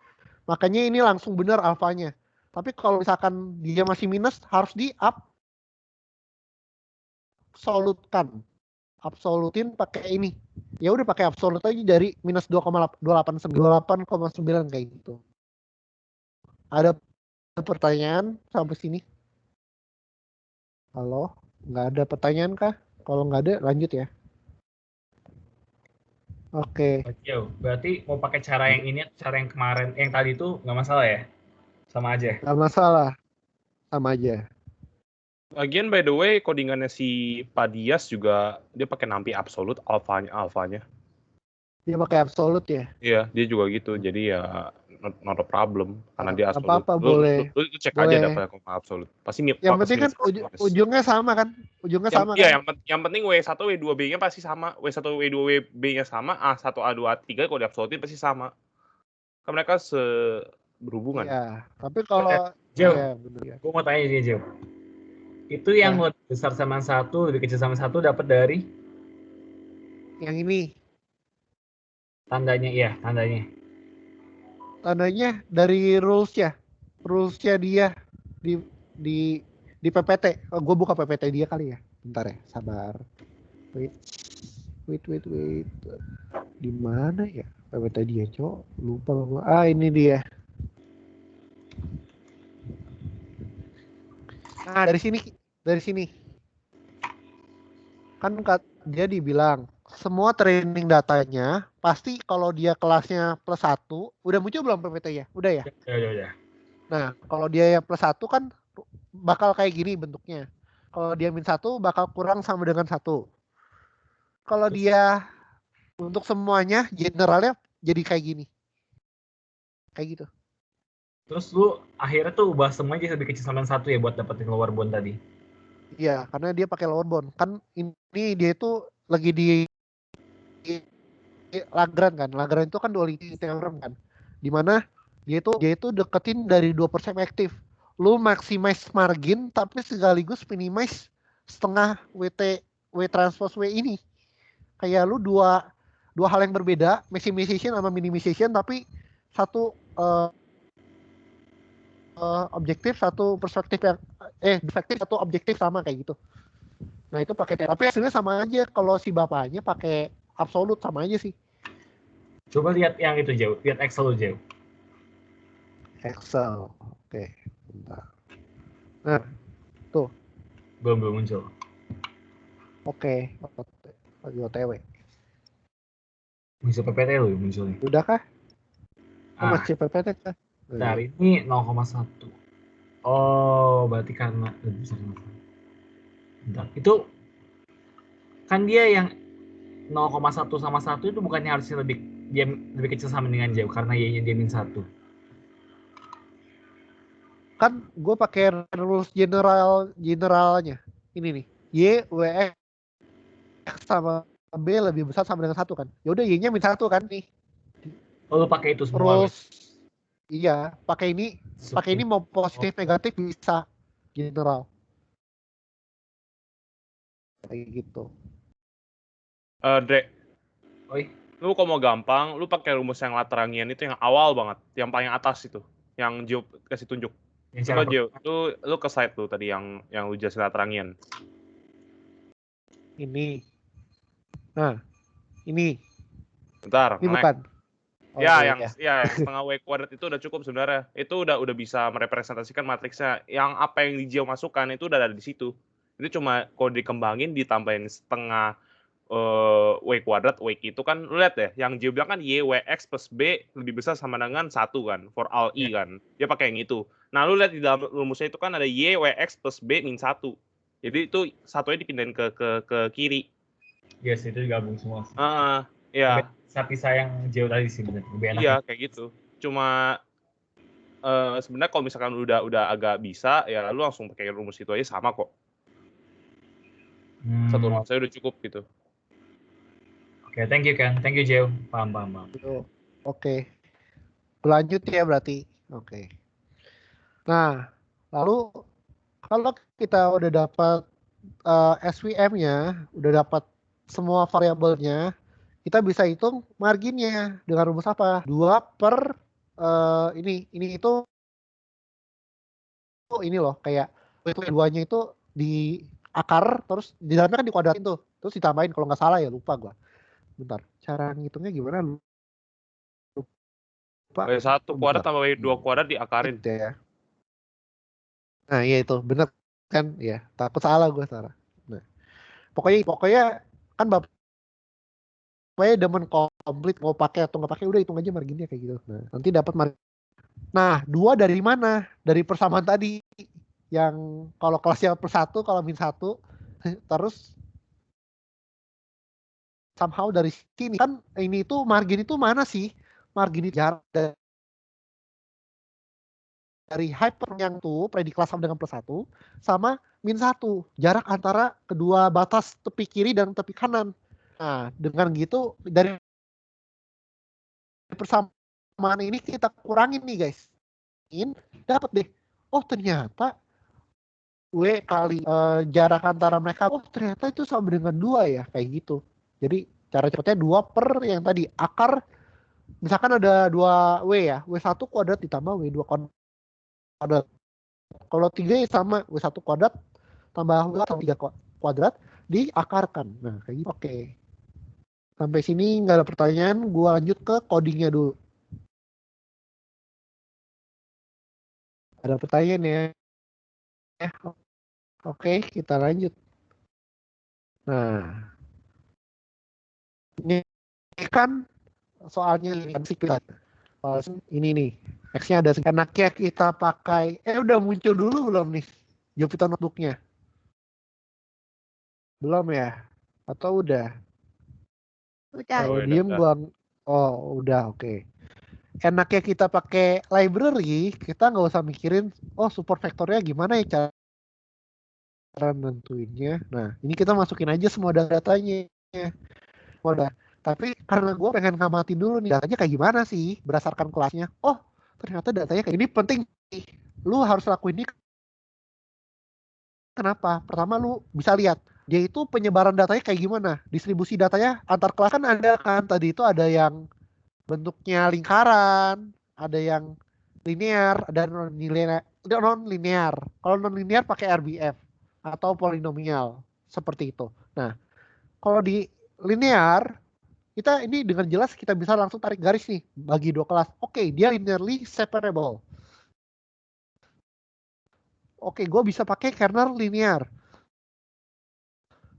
makanya ini langsung benar alfanya. Tapi kalau misalkan dia masih minus, harus di absolutin pakai ini. Ya udah pakai absolut aja dari minus 2,8,9 kayak gitu. Ada pertanyaan sampai sini? Halo? Nggak ada pertanyaan kah? Kalau nggak ada, lanjut ya. Oke. Berarti mau pakai cara yang ini, cara yang kemarin, yang tadi itu nggak masalah ya? Sama aja? Nggak masalah. Sama aja. Lagian by the way, codingannya si Padias juga dia pakai nampi absolut alfanya. Dia pakai absolut ya? Iya, dia juga gitu. Jadi ya not a problem karena dia absolut. Apa-apa, boleh. Lu cek aja data absolut. Pasti yang penting kan ujungnya sama kan? Yang penting W1 W2B-nya pasti sama. W1 W2B-nya sama, A1 A2 A3 kalau diabsolutin pasti sama. Kan mereka berhubungan. Iya, tapi kalau Jauh. Ya, gue mau tanya dia, Jauh. Itu yang lebih besar sama 1, lebih kecil sama 1 dapat dari yang ini. Tandanya, iya, tandanya. Tandanya dari rulesnya dia di PPT. Gue buka PPT dia kali ya. Bentar ya, sabar. Wait. Di mana ya PPT dia, Cok? Lupa gue. Ini dia. Nah, dari sini. Kan dia dibilang semua training datanya pasti kalau dia kelasnya plus 1, udah muncul belum PPT-nya? Udah ya? Udah. Nah, kalau dia yang plus 1 kan bakal kayak gini bentuknya. Kalau dia min 1 bakal kurang sama dengan 1. Kalau dia untuk semuanya generalnya jadi kayak gini. Kayak gitu. Terus lu akhirnya tuh ubah semuanya lebih kecil sama 1 ya buat dapetin lower bound tadi? Iya, karena dia pakai lower bound. Kan ini dia itu lagi di Lagrange kan. Lagrange itu kan duality theorem kan. Dimana Dia itu deketin dari 2 perspektif. Lu maximize margin tapi sekaligus minimize setengah W transpose W ini. Kayak lu dua hal yang berbeda, maximization sama minimization, tapi satu objektif, satu perspektif yang perspektif, satu objektif sama kayak gitu. Nah itu pakai tapi hasilnya sama aja. Kalau si bapaknya pakai absolut sama aja sih. Coba lihat yang itu jauh, lihat Excel lu jauh. Excel, oke, bentar. Nah, tuh, Belum muncul. oke, lagi OTW. Muncul PPT lu munculnya. Udah kah? Ah, Masih PPT kah? bentar, ini 0,1. Oh, berarti karena lebih besar. Bentar, itu kan dia yang 0,1 sama 1 itu bukannya harusnya lebih kecil sama dengan jauh karena y-nya dia min 1. Kan gue pakai rules generalnya. Ini nih, Y, W, X sama B lebih besar sama dengan 1 kan. Ya udah Y-nya min 1 kan nih. Oh, lu pakai itu semua. Rules. Iya, pakai ini mau positif negatif bisa general. Kayak gitu. Dre, Oi, lu kalau mau gampang, lu pakai rumus yang Lagrangian itu yang awal banget, yang paling atas itu, yang Gio kasih tunjuk. yang Coba cara Gio, lu ke slide lu tadi yang lu jelasin Lagrangian. Ini. Nah, ini. Bentar, Ini nge-lag. bukan. Oh, yang iya. setengah W kuadrat itu udah cukup sebenarnya. Itu udah bisa merepresentasikan matriksnya. Yang apa yang di Gio masukkan itu udah ada di situ. Itu cuma kalau dikembangin ditambahin setengah W kuadrat, W itu kan lu lihat ya, yang Gio bilang kan Y, W, X plus B lebih besar sama dengan 1 kan, for all I kan. Dia pakai yang itu. Nah, lu lihat di dalam rumusnya itu kan ada Y, W, X plus B min 1. Jadi itu satunya dipindahin ke kiri. Yes, itu digabung semua. Iya. Pisah yang jauh tadi sih benar. Lebih enak. Iya, kayak gitu. Cuma sebenarnya kalau misalkan udah agak bisa, ya lu langsung pakai rumus itu aja sama kok. Satu rumus saya udah cukup gitu. Oke, thank you Ken. Thank you Jeo. Paham. Oke. Lanjut ya berarti. Oke. Nah, lalu kalau kita udah dapat SVM-nya, udah dapat semua variabelnya, kita bisa hitung marginnya dengan rumus apa? 2 per ini itu ini loh, kayak W2-nya itu di akar, terus di dalamnya kan dikuadratin tuh, terus ditambahin kalau nggak salah ya, lupa gua. Bentar, cara ngitungnya gimana? Lupa. W1 kuadrat tambah W2 kuadrat diakarin. Gitu ya. Nah, iya itu, bener kan? Ya, takut salah gue salah. Nah, pokoknya kan bapaknya demen komplit, mau pakai atau nggak pakai udah hitung aja marginnya kayak gitu. Nah, nanti dapat margin. Nah, 2 dari mana? Dari persamaan tadi yang kalau kelasnya per 1, kalau min 1, terus somehow dari sini kan ini itu margin itu mana sih? Margin itu jarak dari hyper yang tuh predik kelas sama dengan plus 1 sama min 1. Jarak antara kedua batas tepi kiri dan tepi kanan. Nah, dengan gitu dari persamaan ini kita kurangin nih guys. Dapat deh. Oh, ternyata W kali jarak antara mereka. Oh, ternyata itu sama dengan 2 ya, kayak gitu. Jadi cara cepatnya 2 per yang tadi akar, misalkan ada 2 W ya, W1 kuadrat ditambah W2 kuadrat. Kalau 3 ya sama, W1 kuadrat tambah W atau 3 kuadrat diakarkan. Nah, kayak gitu. Oke. Sampai sini nggak ada pertanyaan, gua lanjut ke codingnya dulu. Ada pertanyaan ya? Oke, kita lanjut. Nah, ini kan soalnya ini nih, X-nya ada enaknya kita pakai. Udah muncul dulu belum nih Jupyter Notebook-nya? Belum ya? Atau udah? Kalau diem gua udah oke. Enaknya kita pakai library, kita nggak usah mikirin support vektornya gimana ya cara nentuinnya. Nah, ini kita masukin aja semua datanya. Udah. Tapi karena gue pengen ngamatin dulu nih datanya kayak gimana sih berdasarkan kelasnya. Oh, ternyata datanya kayak ini penting nih. Lu harus lakuin ini. Kenapa? Pertama lu bisa lihat dia itu penyebaran datanya kayak gimana. Distribusi datanya antar kelas kan ada kan. Tadi itu ada yang bentuknya lingkaran, ada yang linear, ada non linear. Kalau non linear pakai RBF atau polinomial seperti itu. Nah, kalau di linear kita ini dengan jelas kita bisa langsung tarik garis nih bagi dua kelas. Oke, dia linearly separable. Oke, gue bisa pakai kernel linear.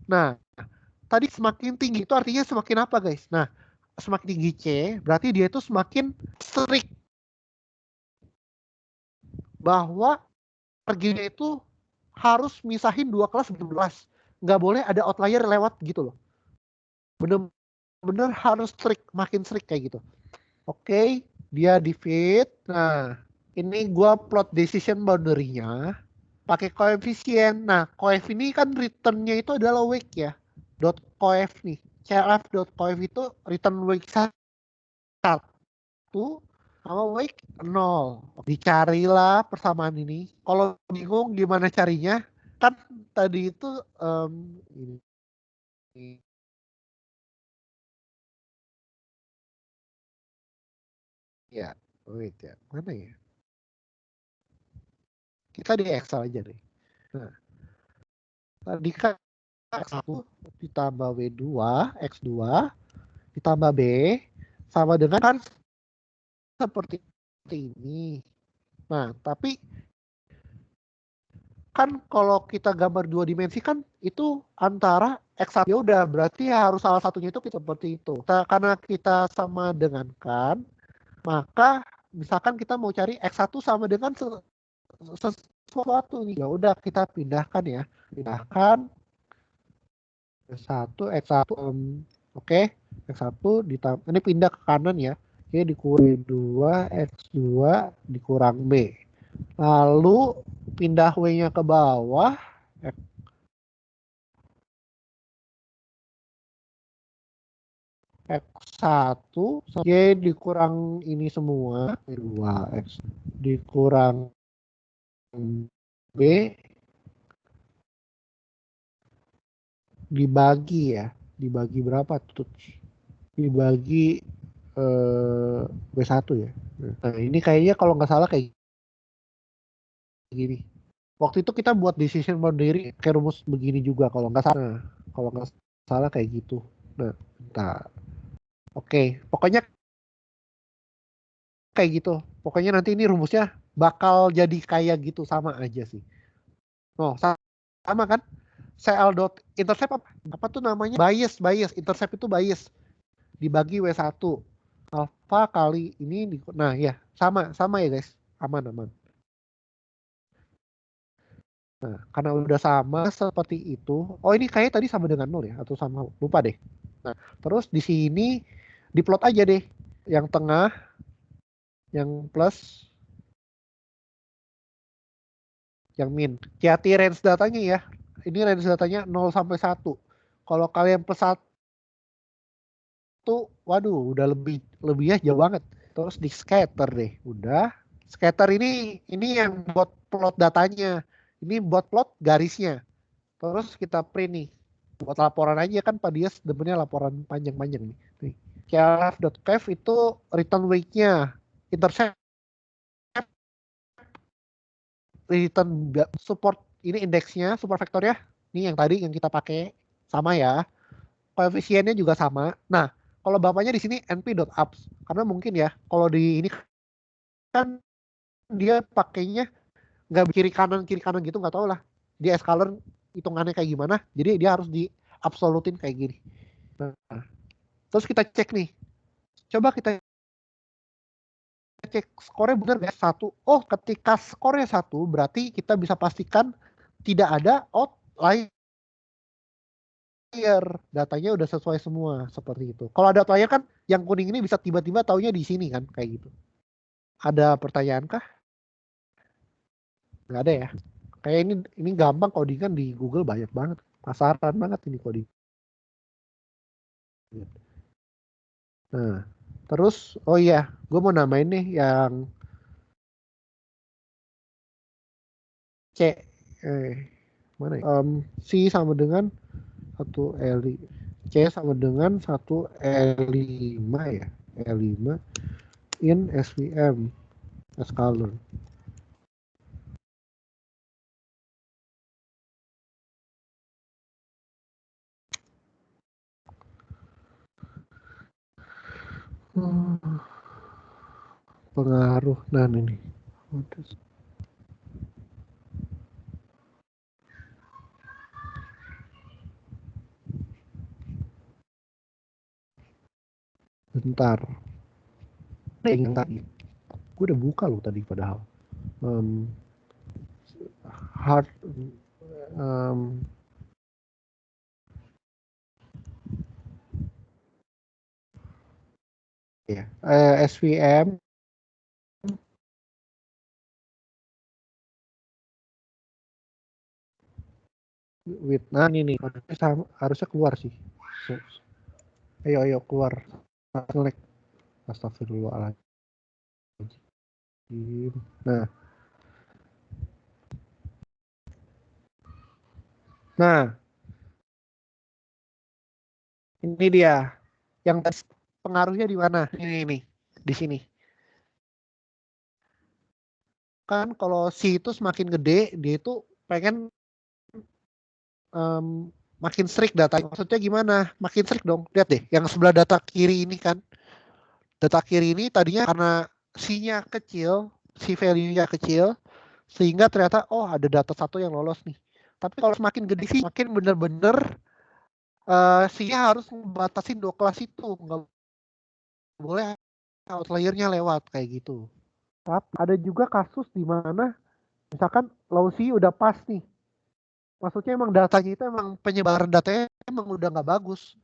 Nah, tadi semakin tinggi itu artinya semakin apa guys? Nah, semakin tinggi C berarti dia itu semakin strict bahwa perginya itu harus misahin dua kelas benar-benar. Nggak boleh ada outlier lewat gitu loh. Bener-bener harus strict, makin strict kayak gitu. Oke, dia di fit. Nah, ini gua plot decision boundary-nya pakai koefisien. Nah, coef ini kan return-nya itu adalah weight ya. Dot coef nih. CLF.coef itu return weight 1 sama weight 0. Dicarilah persamaan ini. Kalau bingung gimana carinya, kan tadi itu ini. Ya, wait ya. Mana ya? Kita di Excel aja deh. Nah, tadi kan X1 ditambah W2, X2 ditambah B sama dengan kan seperti ini. Nah, tapi kan kalau kita gambar dua dimensi kan itu antara X1 ya udah berarti harus salah satunya itu seperti itu. Karena kita sama dengan kan, maka misalkan kita mau cari X1 sama dengan sesuatu nih. Ya udah kita pindahkan ya. Pindahkan X1 oke. X1 ditambah ini pindah ke kanan ya. Oke, dikurang 2 X2 dikurang B. Lalu pindah W-nya ke bawah. X1 Y dikurang ini semua 2 X dikurang B dibagi ya, dibagi berapa tuh, dibagi B1 ya. Nah ini kayaknya kalau nggak salah kayak gini. Waktu itu kita buat decision boundary kayak rumus begini juga kalau nggak salah. Nah, kalau nggak salah kayak gitu. Nah, bentar. Oke, pokoknya kayak gitu. Pokoknya nanti ini rumusnya bakal jadi kayak gitu, sama aja sih. Oh, sama kan? CL dot intercept apa tuh namanya? Bias. Intercept itu bias. Dibagi W1. Alpha kali ini. Nah ya, sama ya guys. Aman. Nah, karena udah sama seperti itu. Oh, ini kayak tadi sama dengan 0 ya? Atau sama, lupa deh. Nah, terus di sini diplot aja deh. Yang tengah, yang plus, yang min. Hati range datanya ya. Ini range datanya 0 sampai 1. Kalau kalian plus 1, waduh, udah lebih ya jauh banget. Terus di scatter deh, udah. Scatter ini yang buat plot datanya. Ini buat plot garisnya. Terus kita print nih. Buat laporan aja kan Pak Dias demennya laporan panjang-panjang nih. KLF.coef itu return weight-nya. Intercept return support ini indeksnya, support vektornya. Ini yang tadi yang kita pakai sama ya. Koefisiennya juga sama. Nah, kalau bapaknya di sini np.ups karena mungkin ya kalau di ini kan dia pakainya nggak kiri kanan gitu, nggak tahu lah dia scalar hitungannya kayak gimana, jadi dia harus di absolutin kayak gini. Nah, terus kita cek nih, coba kita cek skornya benar nggak 1. Oh, ketika skornya 1 berarti kita bisa pastikan tidak ada outlier, datanya udah sesuai semua seperti itu. Kalau ada outlier kan yang kuning ini bisa tiba-tiba taunya di sini kan kayak gitu. Ada pertanyaan kah? Nggak ada ya. Kayak ini gampang codingan di Google banyak banget. Pasaran banget ini coding. Nah, terus oh iya, gue mau namain nih yang mana ya? C sama dengan 1 L5. C sama dengan 1 L5 ya. L5 in SVM Scalern. Pengaruh. Nah ini. Bentar. Yang tadi. Gue udah buka loh tadi padahal. Hard. Ya. SVM. Nah ini nih. Harusnya keluar sih. Ayo keluar. Select. Astagfirullahaladzim. Nah, ini dia. Yang pengaruhnya di mana? Ini di sini. Kan kalau C itu semakin gede, dia itu pengen makin strict datanya. Maksudnya gimana? Makin strict dong. Lihat deh, yang sebelah data kiri ini kan. Data kiri ini tadinya karena C-nya kecil, C value-nya kecil, sehingga ternyata ada data satu yang lolos nih. Tapi kalau semakin gede sih, makin bener-bener C-nya harus membatasin 2 kelas itu. Nggak boleh outliernya lewat kayak gitu. Tapi ada juga kasus di mana misalkan low C udah pas nih. Maksudnya emang datanya itu emang penyebaran datanya emang udah nggak bagus.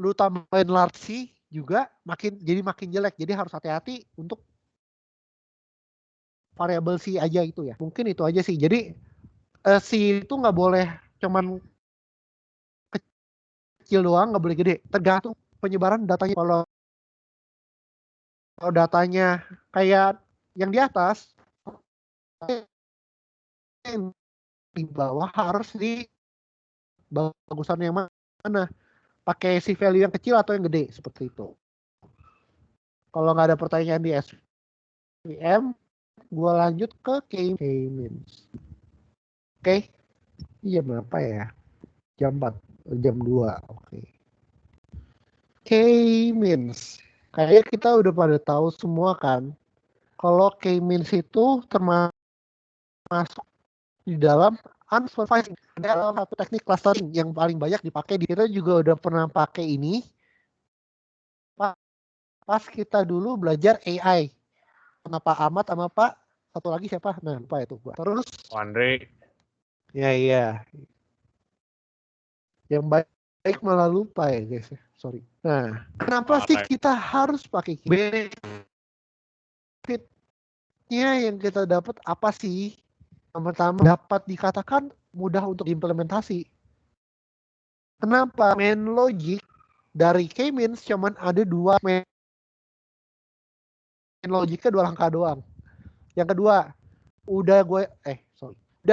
Lu tambahin large C juga makin jelek. Jadi harus hati-hati untuk variabel C aja itu ya. Mungkin itu aja sih. Jadi C itu nggak boleh cuman kecil doang, nggak boleh gede. Tergantung penyebaran datanya. Kalau datanya kayak yang di atas, di bawah harus di bagusan yang mana? Pakai C value yang kecil atau yang gede seperti itu. Kalau nggak ada pertanyaan di SVM, gue lanjut ke K-means. Oke. Iya berapa ya? Jam 4, jam 2. Oke. K-means. Kayaknya kita udah pada tahu semua kan. Kalau K-means itu termasuk di dalam unsupervised. Ada satu teknik clustering yang paling banyak dipakai. Kita juga udah pernah pakai ini pas kita dulu belajar AI. Kenapa Ahmad sama Pak satu lagi siapa? Nah, lupa itu gua. Terus Andre. Iya. Yang baik malah lupa ya guys. Sorry. Nah, kenapa sih kita harus pakai benefitnya yang kita dapat apa sih? Yang pertama dapat dikatakan mudah untuk diimplementasi. Kenapa? Main logic dari K-means cuman ada 2 main logiknya 2 langkah doang. Yang kedua, udah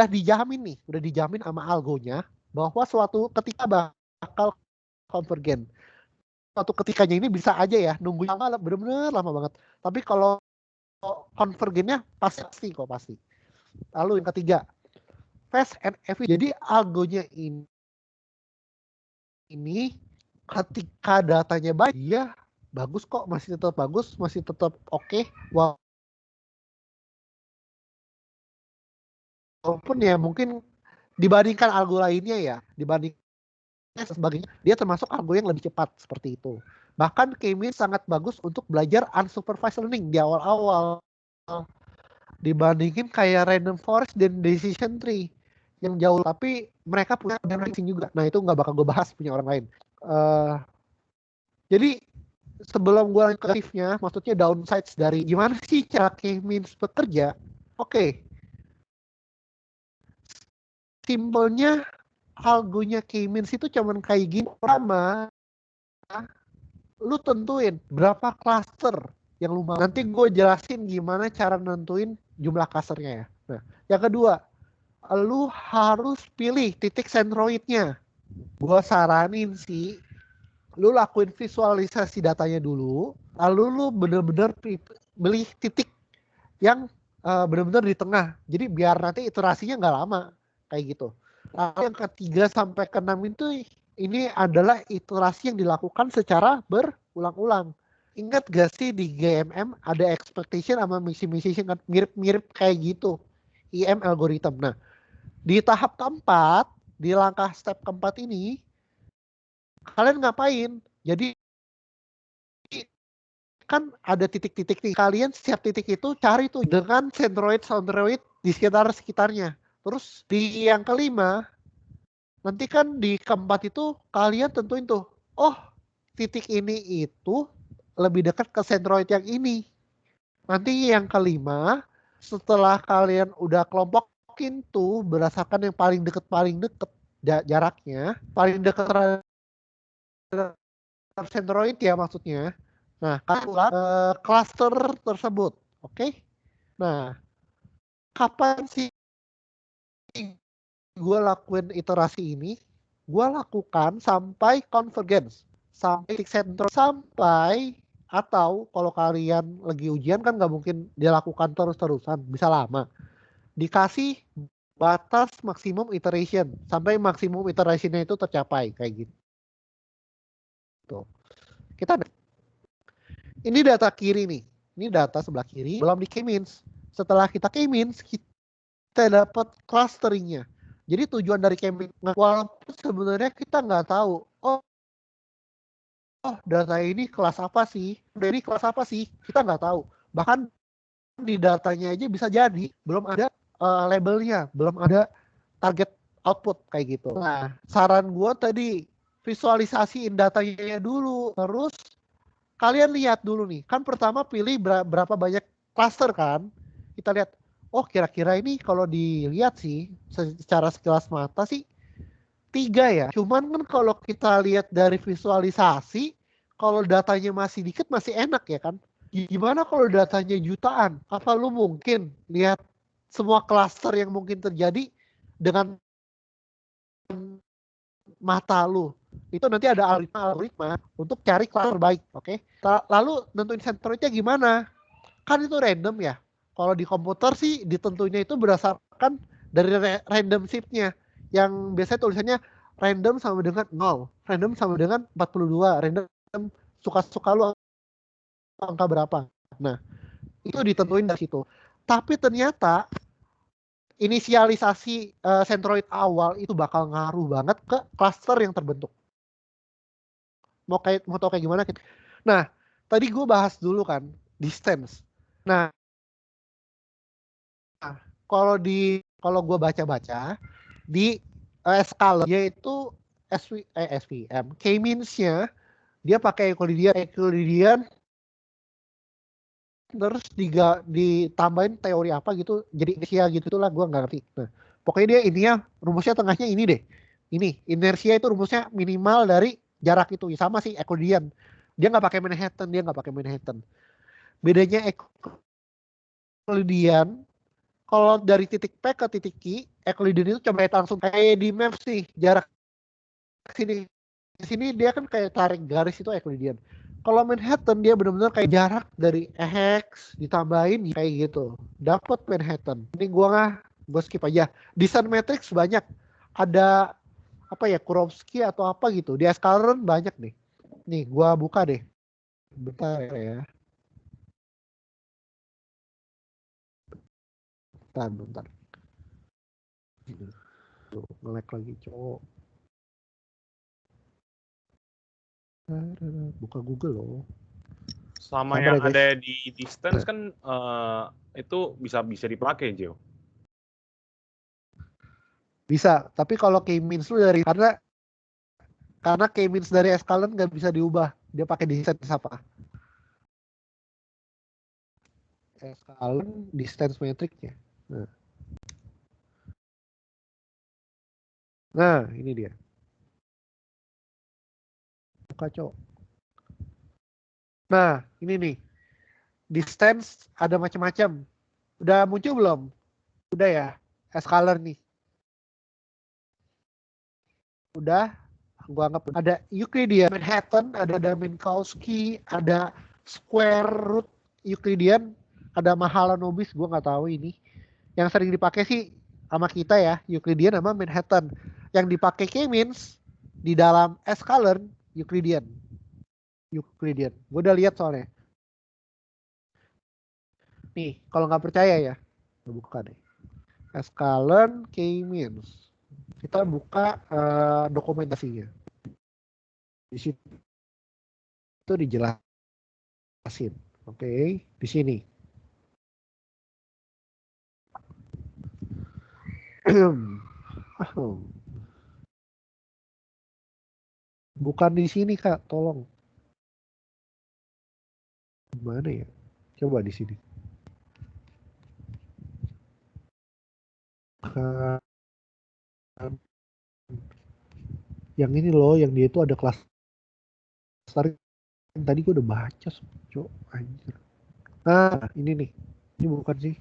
dijamin sama algonya bahwa suatu ketika bakal konvergen. Suatu ketikanya ini bisa aja ya nunggu lama, bener-bener lama banget. Tapi kalau konvergennya pasti. Lalu yang ketiga, fast and efficient. Jadi algonya ini ketika datanya baik, ya bagus kok, masih tetap bagus, masih tetap oke. Walaupun ya mungkin dibandingkan algo lainnya ya, sebagainya, dia termasuk algo yang lebih cepat seperti itu. Bahkan K-means sangat bagus untuk belajar unsupervised learning di awal-awal dibandingin kayak random forest dan decision tree yang jauh, tapi mereka punya benefit juga. Nah itu nggak bakal gue bahas, punya orang lain. Jadi sebelum gue lanjut ke aktifnya, maksudnya downsides dari gimana sih cara K-means bekerja? Oke. Simpelnya algonya K-means itu cuman kayak gini. Pertama, lu tentuin berapa cluster yang lu mau. Nanti gue jelasin gimana cara nentuin jumlah clusternya ya. Nah, yang kedua, lu harus pilih titik centroidnya. Gua saranin sih, lu lakuin visualisasi datanya dulu, lalu lu bener-bener beli titik yang bener-bener di tengah. Jadi biar nanti iterasinya nggak lama, kayak gitu. Lalu yang ke-3 sampai ke-6 itu ini adalah iterasi yang dilakukan secara berulang-ulang. Ingat gak sih di GMM ada expectation sama maximization kan mirip-mirip kayak gitu. IM algorithm. Nah, di tahap keempat, di langkah step keempat ini, kalian ngapain? Jadi kan ada titik-titik nih. Kalian setiap titik itu cari tuh dengan centroid di sekitarnya. Terus di yang kelima, nanti kan di keempat itu kalian tentuin tuh, oh titik ini itu lebih dekat ke centroid yang ini. Nanti yang kelima, setelah kalian udah kelompokin tuh berdasarkan yang paling deket jaraknya, paling deket terhadap centroid ya maksudnya. Nah, cluster tersebut, oke? Nah, kapan sih gue lakuin iterasi ini? Gue lakukan sampai convergence, sampai titik sentro, sampai atau kalau kalian lagi ujian kan nggak mungkin dilakukan terus-terusan, bisa lama. Dikasih batas maksimum iteration sampai maksimum iterationnya itu tercapai kayak gitu. Tuh. Kita ini data kiri nih. Ini data sebelah kiri belum di K-means. Setelah kita K-means kita dapat clusteringnya. Jadi tujuan dari K-means walaupun sebenarnya kita nggak tahu. Oh data ini kelas apa sih? Ini kelas apa sih? Kita nggak tahu. Bahkan di datanya aja bisa jadi belum ada labelnya, belum ada target output kayak gitu. Nah, saran gue tadi visualisasiin datanya dulu, terus kalian lihat dulu nih. Kan pertama pilih berapa banyak cluster kan? Kita lihat, oh kira-kira ini kalau dilihat sih secara sekilas mata sih 3 ya. Cuman kan kalau kita lihat dari visualisasi, kalau datanya masih dikit masih enak ya kan. Gimana kalau datanya jutaan? Apa lu mungkin lihat semua cluster yang mungkin terjadi dengan mata lu? Itu nanti ada algoritma untuk cari cluster terbaik, oke? Lalu nentuin centroidnya gimana? Kan itu random ya. Kalau di komputer sih ditentunya itu berdasarkan dari random shift-nya. Yang biasanya tulisannya random sama dengan 0, random sama dengan 42, random suka-suka lu angka berapa. Nah, itu ditentuin dari situ. Tapi ternyata inisialisasi centroid awal itu bakal ngaruh banget ke cluster yang terbentuk. Mau tahu kayak gimana? Nah, tadi gue bahas dulu kan distance. Nah, kalau gue baca-baca di Scala yaitu SVM, K-means-nya dia pakai Euclidean terus ditambahin teori apa gitu, jadi inersia gitu lah, gue nggak ngerti. Nah, pokoknya dia ininya rumusnya tengahnya ini deh. Ini inersia itu rumusnya minimal dari jarak itu, ya sama sih Euclidean. Dia nggak pakai Manhattan. Bedanya Euclidean, kalau dari titik P ke titik Q, Euclidean itu coba langsung kayak di map sih, jarak sini dia kan kayak tarik garis itu Euclidean. Kalau Manhattan dia benar-benar kayak jarak dari X ditambahin kayak gitu. Dapat Manhattan. Ini gue skip aja. Design matrix banyak. Ada apa ya, Kurowski atau apa gitu. Di Scala banyak nih. Nih gue buka deh. Bentar ya. Bentar. Tuh, nge-lag lagi cowok. Buka Google loh. Sama Sabar yang ya, guys. ada di distance kan itu bisa dipakai, Jo. Bisa, tapi kalau K-means lu dari karena K-means dari Scala nggak bisa diubah. Dia pakai distance apa? Scala distance matrix ya. Nah, ini dia. Kacau. Nah, ini nih. Distance ada macam-macam. Udah muncul belum? Udah ya. Scala nih. udah gua anggap ada Euclidean Manhattan, ada Minkowski, ada square root Euclidean, ada Mahalanobis, gua nggak tahu ini. Yang sering dipakai sih sama kita ya, Euclidean sama Manhattan. Yang dipakai K-means di dalam S-Kalen Euclidean. Gue udah lihat soalnya. Nih, kalau nggak percaya ya, buka deh. S-Kalen K-means. Kita buka dokumentasinya. Di situ itu dijelasin. Oke, di sini. Bukan di sini, Kak, tolong. Gimana ya? Coba di sini. Yang ini loh, yang dia itu ada kelas tadi gue udah baca, cok, anjir. Nah, ini nih. Ini bukan sih.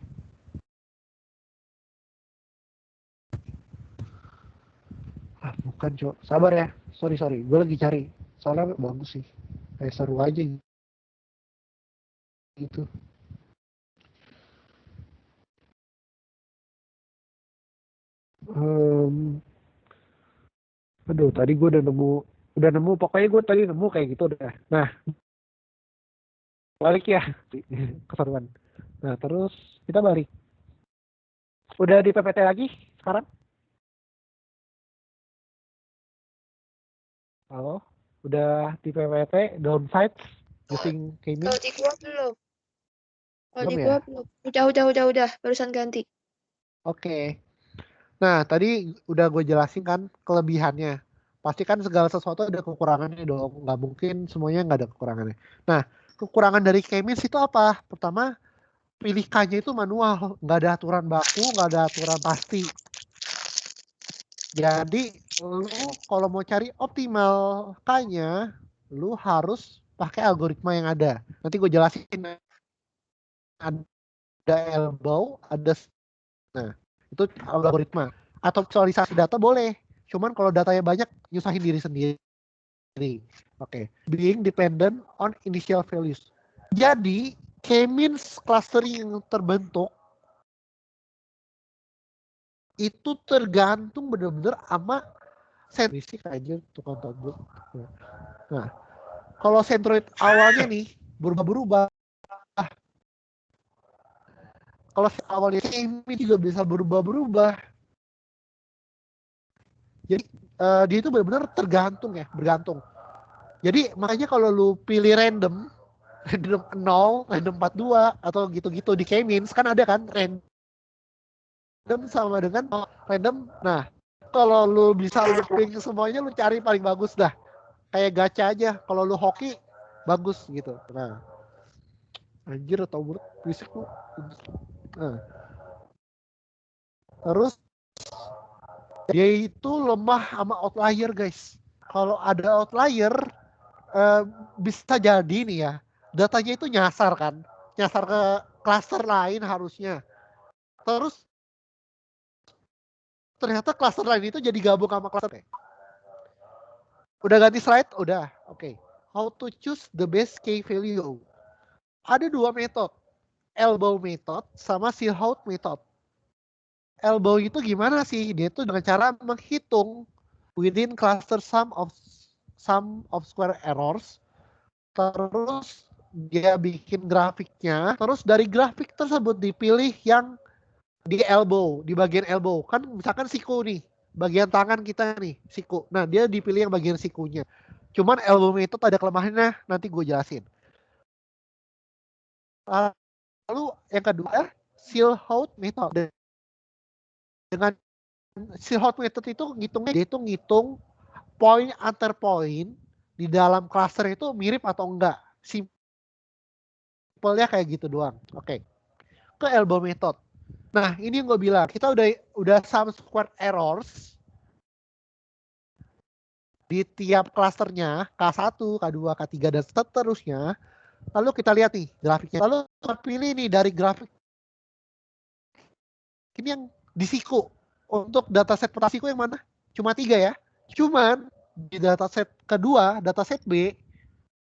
Bukan, cok. Sabar ya. Sorry. Gue lagi cari. Soalnya bagus sih. Kayak seru aja gitu. Aduh, tadi gue udah nemu. Pokoknya gue tadi nemu kayak gitu udah. Nah, balik ya. Keseruan. Nah, terus kita balik. Udah di PPT lagi sekarang? Halo? Udah di PPT, downsides, using K-means? Kalau di gua belum. Kalau di Belum gua ya? belum. Udah. Barusan ganti. Oke. Nah, tadi udah gue jelasin kan kelebihannya. Pasti kan segala sesuatu ada kekurangannya dong. Nggak mungkin semuanya nggak ada kekurangannya. Nah, kekurangan dari K-means itu apa? Pertama, pilih K-nya itu manual. Nggak ada aturan baku, nggak ada aturan pasti. Jadi, lu kalau mau cari optimal K-nya, lu harus pakai algoritma yang ada. Nanti gue jelasin. Ada elbow, ada... Nah, itu algoritma. Atau visualisasi data boleh. Cuman kalau datanya banyak, nyusahin diri sendiri. Oke. Being dependent on initial values. Jadi, K-means clustering yang terbentuk itu tergantung benar-benar sama centroid aja tukang tabut. Nah, kalau centroid awalnya nih berubah-berubah. Kalau awalnya K-means juga bisa berubah-berubah. Jadi dia itu benar-benar bergantung. Jadi makanya kalau lu pilih random 0, random 42 atau gitu-gitu di K-means kan ada kan random sama dengan random. Nah, kalau lu bisa looping semuanya, lu cari paling bagus dah. Kayak gacha aja. Kalau lu hoki bagus gitu. Nah, anjir atau buruk fisik lu. Nah, terus dia itu lemah sama outlier, guys. Kalau ada outlier bisa jadi nih ya, datanya itu nyasar ke klaster lain harusnya. Terus ternyata klaster lain itu jadi gabung sama klaster. Udah ganti slide? Udah. Oke. How to choose the best K value? Ada dua metode. Elbow method sama Silhouette method. Elbow itu gimana sih? Dia itu dengan cara menghitung within cluster sum of square errors. Terus dia bikin grafiknya. Terus dari grafik tersebut dipilih yang di elbow, di bagian elbow. Kan misalkan siku nih, bagian tangan kita nih, siku. Nah, dia dipilih yang bagian sikunya. Cuman elbow method ada kelemahannya, nanti gue jelasin. Lalu yang kedua, Silhouette method. Dengan Silhouette method itu ngitungnya, dia itu ngitung poin antar poin di dalam cluster itu mirip atau enggak. Simpelnya kayak gitu doang. Oke. Ke elbow method. Nah, ini yang gue bilang, kita udah sum squared errors di tiap klasternya, K1, K2, K3, dan seterusnya. Lalu kita lihat nih grafiknya. Lalu terpilih nih dari grafik. Ini yang di siku. Untuk dataset peta siku yang mana? Cuma 3 ya. Cuman di dataset kedua, dataset B,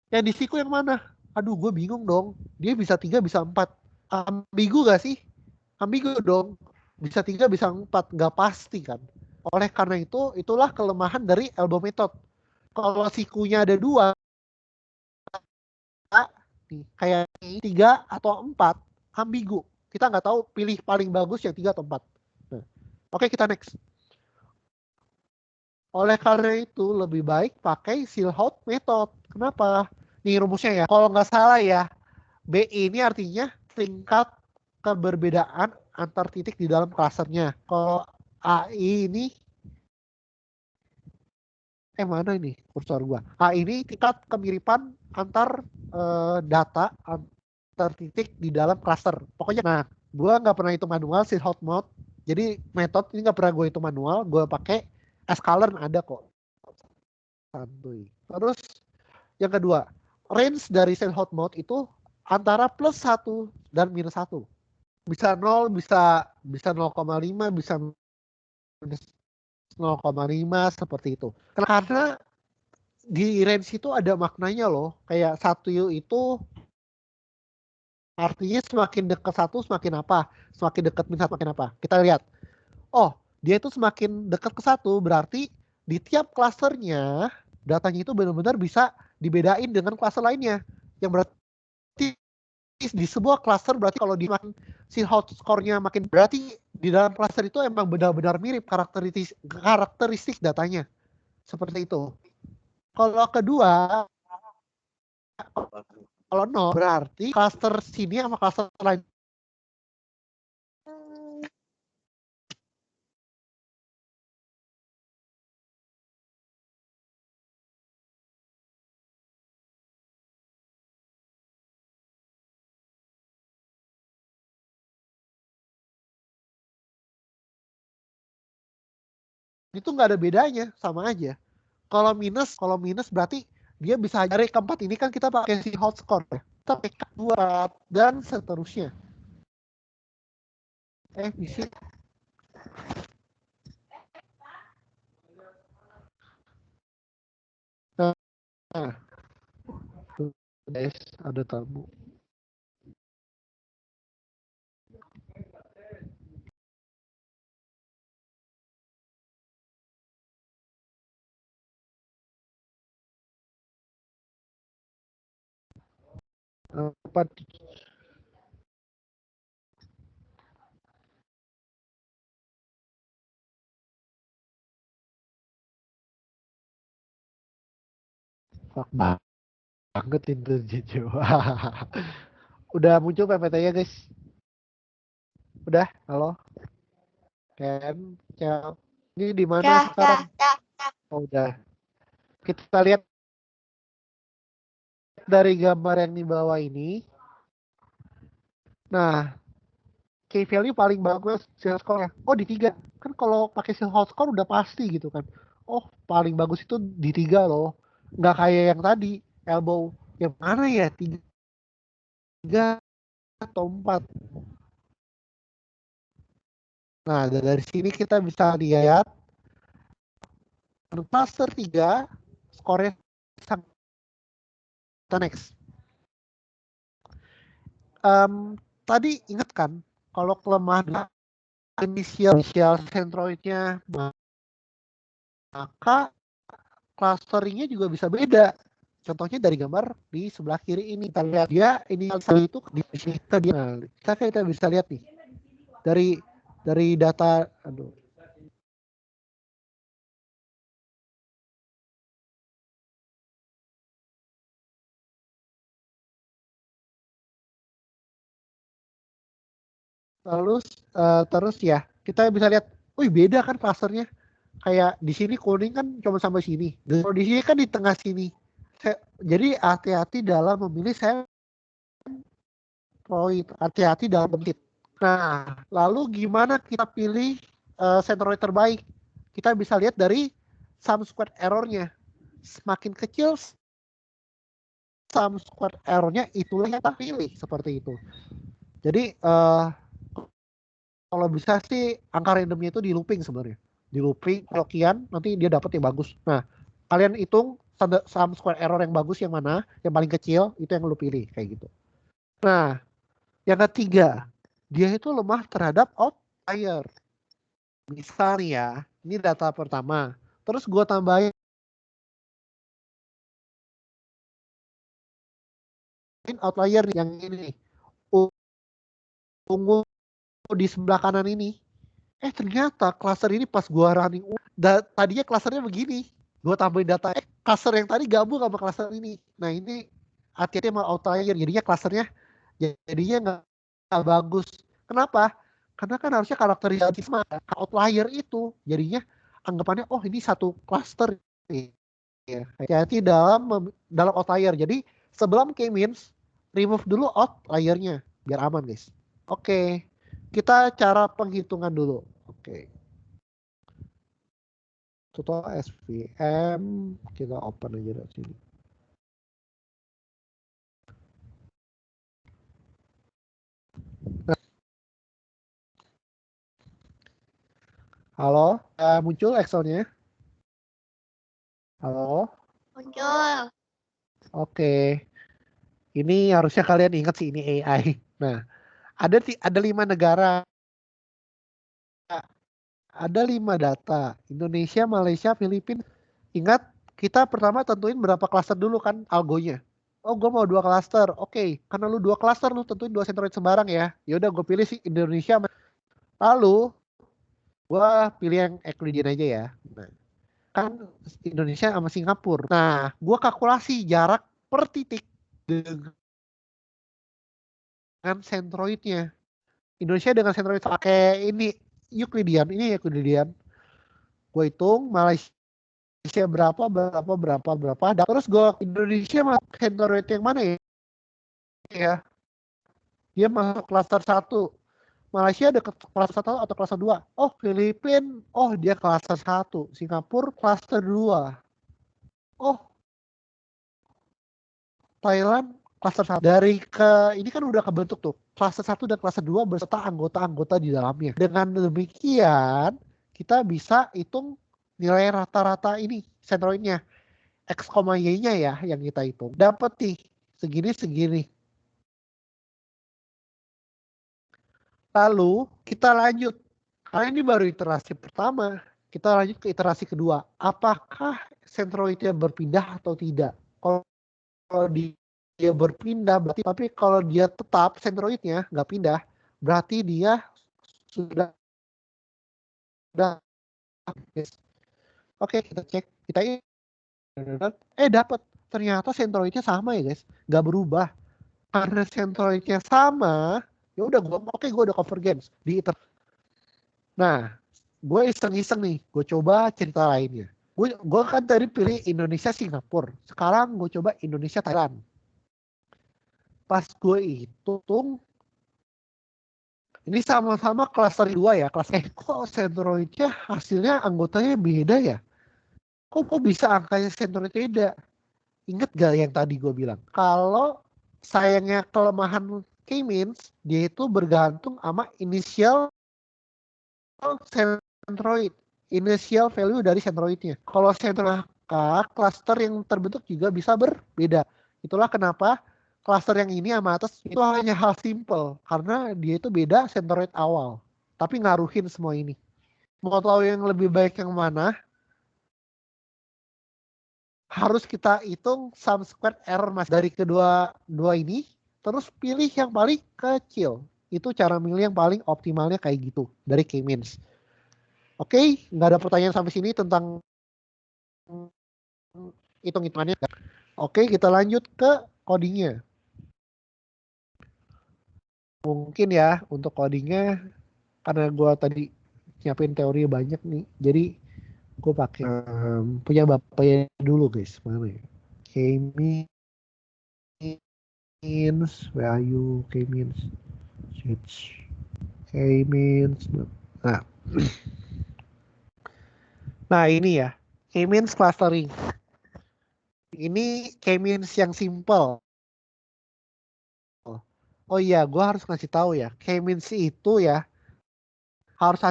yang di siku yang mana? Aduh, gue bingung dong. Dia bisa 3, bisa 4. Ambigu gak sih? Ambigu dong. Bisa 3, bisa 4. Gak pasti kan. Oleh karena itu, itulah kelemahan dari elbow method. Kalau sikunya ada 2, kayak 3 atau 4, ambigu. Kita nggak tahu pilih paling bagus yang 3 atau 4. Nah, oke, kita next. Oleh karena itu, lebih baik pakai Silhouette method. Kenapa? Nih rumusnya ya. Kalau nggak salah ya, BI ini artinya tingkat keberbedaan antar titik di dalam klasernya. Kalau AI ini, mana ini kursor gua? AI ini tingkat kemiripan antar data antar titik di dalam klaser. Pokoknya, nah, gua nggak pernah hitung manual Silhouette mode. Jadi metode ini nggak pernah gue hitung manual. Gue pakai scalar ada kok. Santuy. Terus yang kedua, range dari Silhouette mode itu antara +1 dan -1. Bisa 0, bisa 0,5, bisa minus 0,5 seperti itu. Karena di range itu ada maknanya loh. Kayak 1 itu artinya semakin dekat 1 semakin apa? Semakin dekat -1 semakin apa? Kita lihat. Oh, dia itu semakin dekat ke 1 berarti di tiap klasternya datanya itu benar-benar bisa dibedain dengan klaster lainnya. Yang berarti di sebuah klaster berarti kalau di Silhouette score-nya makin berarti di dalam klaster itu emang benar-benar mirip karakteristik datanya. Seperti itu. Kalau kedua, kalau 0 berarti klaster sini sama klaster lain itu nggak ada bedanya, sama aja. Kalau minus berarti dia bisa dari keempat ini kan kita pakai si hot score ya. Kita pakai buat dan seterusnya. Bisa. Nah, guys, ada tamu. Apa? Fuck banget itu. Udah muncul PPT-nya guys. Udah, halo. Ken, Cel. Ini di mana sekarang? Oh, udah. Kita lihat dari gambar yang di bawah ini. Nah, key value paling bagus sales score-nya. Oh, di 3. Kan kalau pakai sales score udah pasti gitu kan. Oh, paling bagus itu di 3 loh. Nggak kayak yang tadi, elbow. Yang mana ya? 3 atau 4. Nah, dari sini kita bisa lihat cluster 3 skornya sangat next. Tadi ingat kan kalau kelemahan inisial centroidnya maka clusteringnya juga bisa beda. Contohnya dari gambar di sebelah kiri ini kita lihat dia ini itu di sini tadi. Nah, kita bisa lihat nih dari data terus ya kita bisa lihat, beda kan klasternya. Kayak di sini kuning kan cuma sampai sini. Dan di sini kan di tengah sini. Jadi hati-hati dalam memilih centroid. Hati-hati dalam memilih. Nah, lalu gimana kita pilih centroid terbaik? Kita bisa lihat dari sum squared error-nya. Semakin kecil sum squared error-nya itulah yang kita pilih seperti itu. Jadi kalau bisa sih angka randomnya itu di looping sebenarnya. di looping sekian, nanti dia dapat yang bagus. Nah, kalian hitung sum square error yang bagus yang mana, yang paling kecil itu yang lu pilih kayak gitu. Nah, yang ketiga, dia itu lemah terhadap outlier. Misal nih ya, ini data pertama. Terus gue tambahin outlier yang ini. Ungu di sebelah kanan ini. Ternyata cluster ini pas gue running, tadinya clusternya begini. Gue tambahin data, cluster yang tadi gabung sama cluster ini. Nah ini hati-hati sama outlier, jadinya clusternya jadinya nggak bagus. Kenapa? Karena kan harusnya karakteristik sama outlier itu jadinya anggapannya oh ini satu cluster nih. Ya, hati-hati dalam outlier. Jadi sebelum k-means remove dulu outliernya biar aman guys. Oke, kita cara penghitungan dulu. Oke. Total SVM kita open aja dari sini. Halo, muncul Excel-nya? Halo? Muncul. Oke. Ini harusnya kalian ingat sih ini AI. Nah, ada 5 negara. Ada 5 data. Indonesia, Malaysia, Filipina. Ingat, kita pertama tentuin berapa klaster dulu kan algonya. Oh, gue mau 2 klaster. Oke, karena lu 2 klaster, lu tentuin 2 centroid sembarang ya. Yaudah, gue pilih sih Indonesia. Lalu, gue pilih yang Euclidean aja ya. Nah, kan Indonesia sama Singapura. Nah, gue kalkulasi jarak per titik dengan centroidnya. Indonesia dengan centroid pakai ini Euclidean, gue hitung Malaysia berapa. Terus gue Indonesia masuk centroid yang mana ya? Dia masuk klaster 1. Malaysia ada klaster 1 atau klaster 2? Oh, Filipina, oh dia klaster 1. Singapura klaster 2. Oh, Thailand klaster 1. Dari ini kan udah kebentuk tuh. Klaster 1 dan klaster 2 beserta anggota-anggota di dalamnya. Dengan demikian, kita bisa hitung nilai rata-rata ini, centroidnya. X, Y-nya ya yang kita hitung. Dapat nih, segini. Lalu, kita lanjut. Karena ini baru iterasi pertama. Kita lanjut ke iterasi kedua. Apakah centroidnya berpindah atau tidak? Kalau dia berpindah berarti, tapi kalau dia tetap centroidnya nggak pindah, berarti dia sudah oke, kita cek, dapat ternyata centroidnya sama ya guys, nggak berubah. Karena centroidnya sama, ya udah gue udah convergence di Nah, gue iseng-iseng nih, gue coba cerita lainnya. Gue kan tadi pilih Indonesia Singapura, sekarang gue coba Indonesia Thailand. Pas gue hitung, ini sama-sama klaster 2 ya, kelas kok centroidnya hasilnya anggotanya beda ya? Kok bisa angkanya centroidnya beda? Ingat gak yang tadi gue bilang? Kalau sayangnya kelemahan k-means, dia itu bergantung sama initial centroid, initial value dari centroidnya. Kalau centroid cluster yang terbentuk juga bisa berbeda. Itulah kenapa cluster yang ini sama atas itu hanya hal simple, karena dia itu beda centroid awal, tapi ngaruhin semua ini. Mau tahu yang lebih baik yang mana? Harus kita hitung sum squared error mas dari dua ini, terus pilih yang paling kecil. Itu cara milih yang paling optimalnya kayak gitu dari k-means. Oke, nggak ada pertanyaan sampai sini tentang hitung-hitungannya. Oke, kita lanjut ke codingnya. Mungkin ya untuk codingnya, karena gue tadi nyiapin teori banyak nih, jadi gue pakai punya bapaknya dulu guys. Mana ya? K-means, where are you? K-means, switch, K-means. Nah ini ya, K-means clustering. Ini K-means yang simple. Oh iya, gue harus ngasih tahu ya, K-means itu ya harus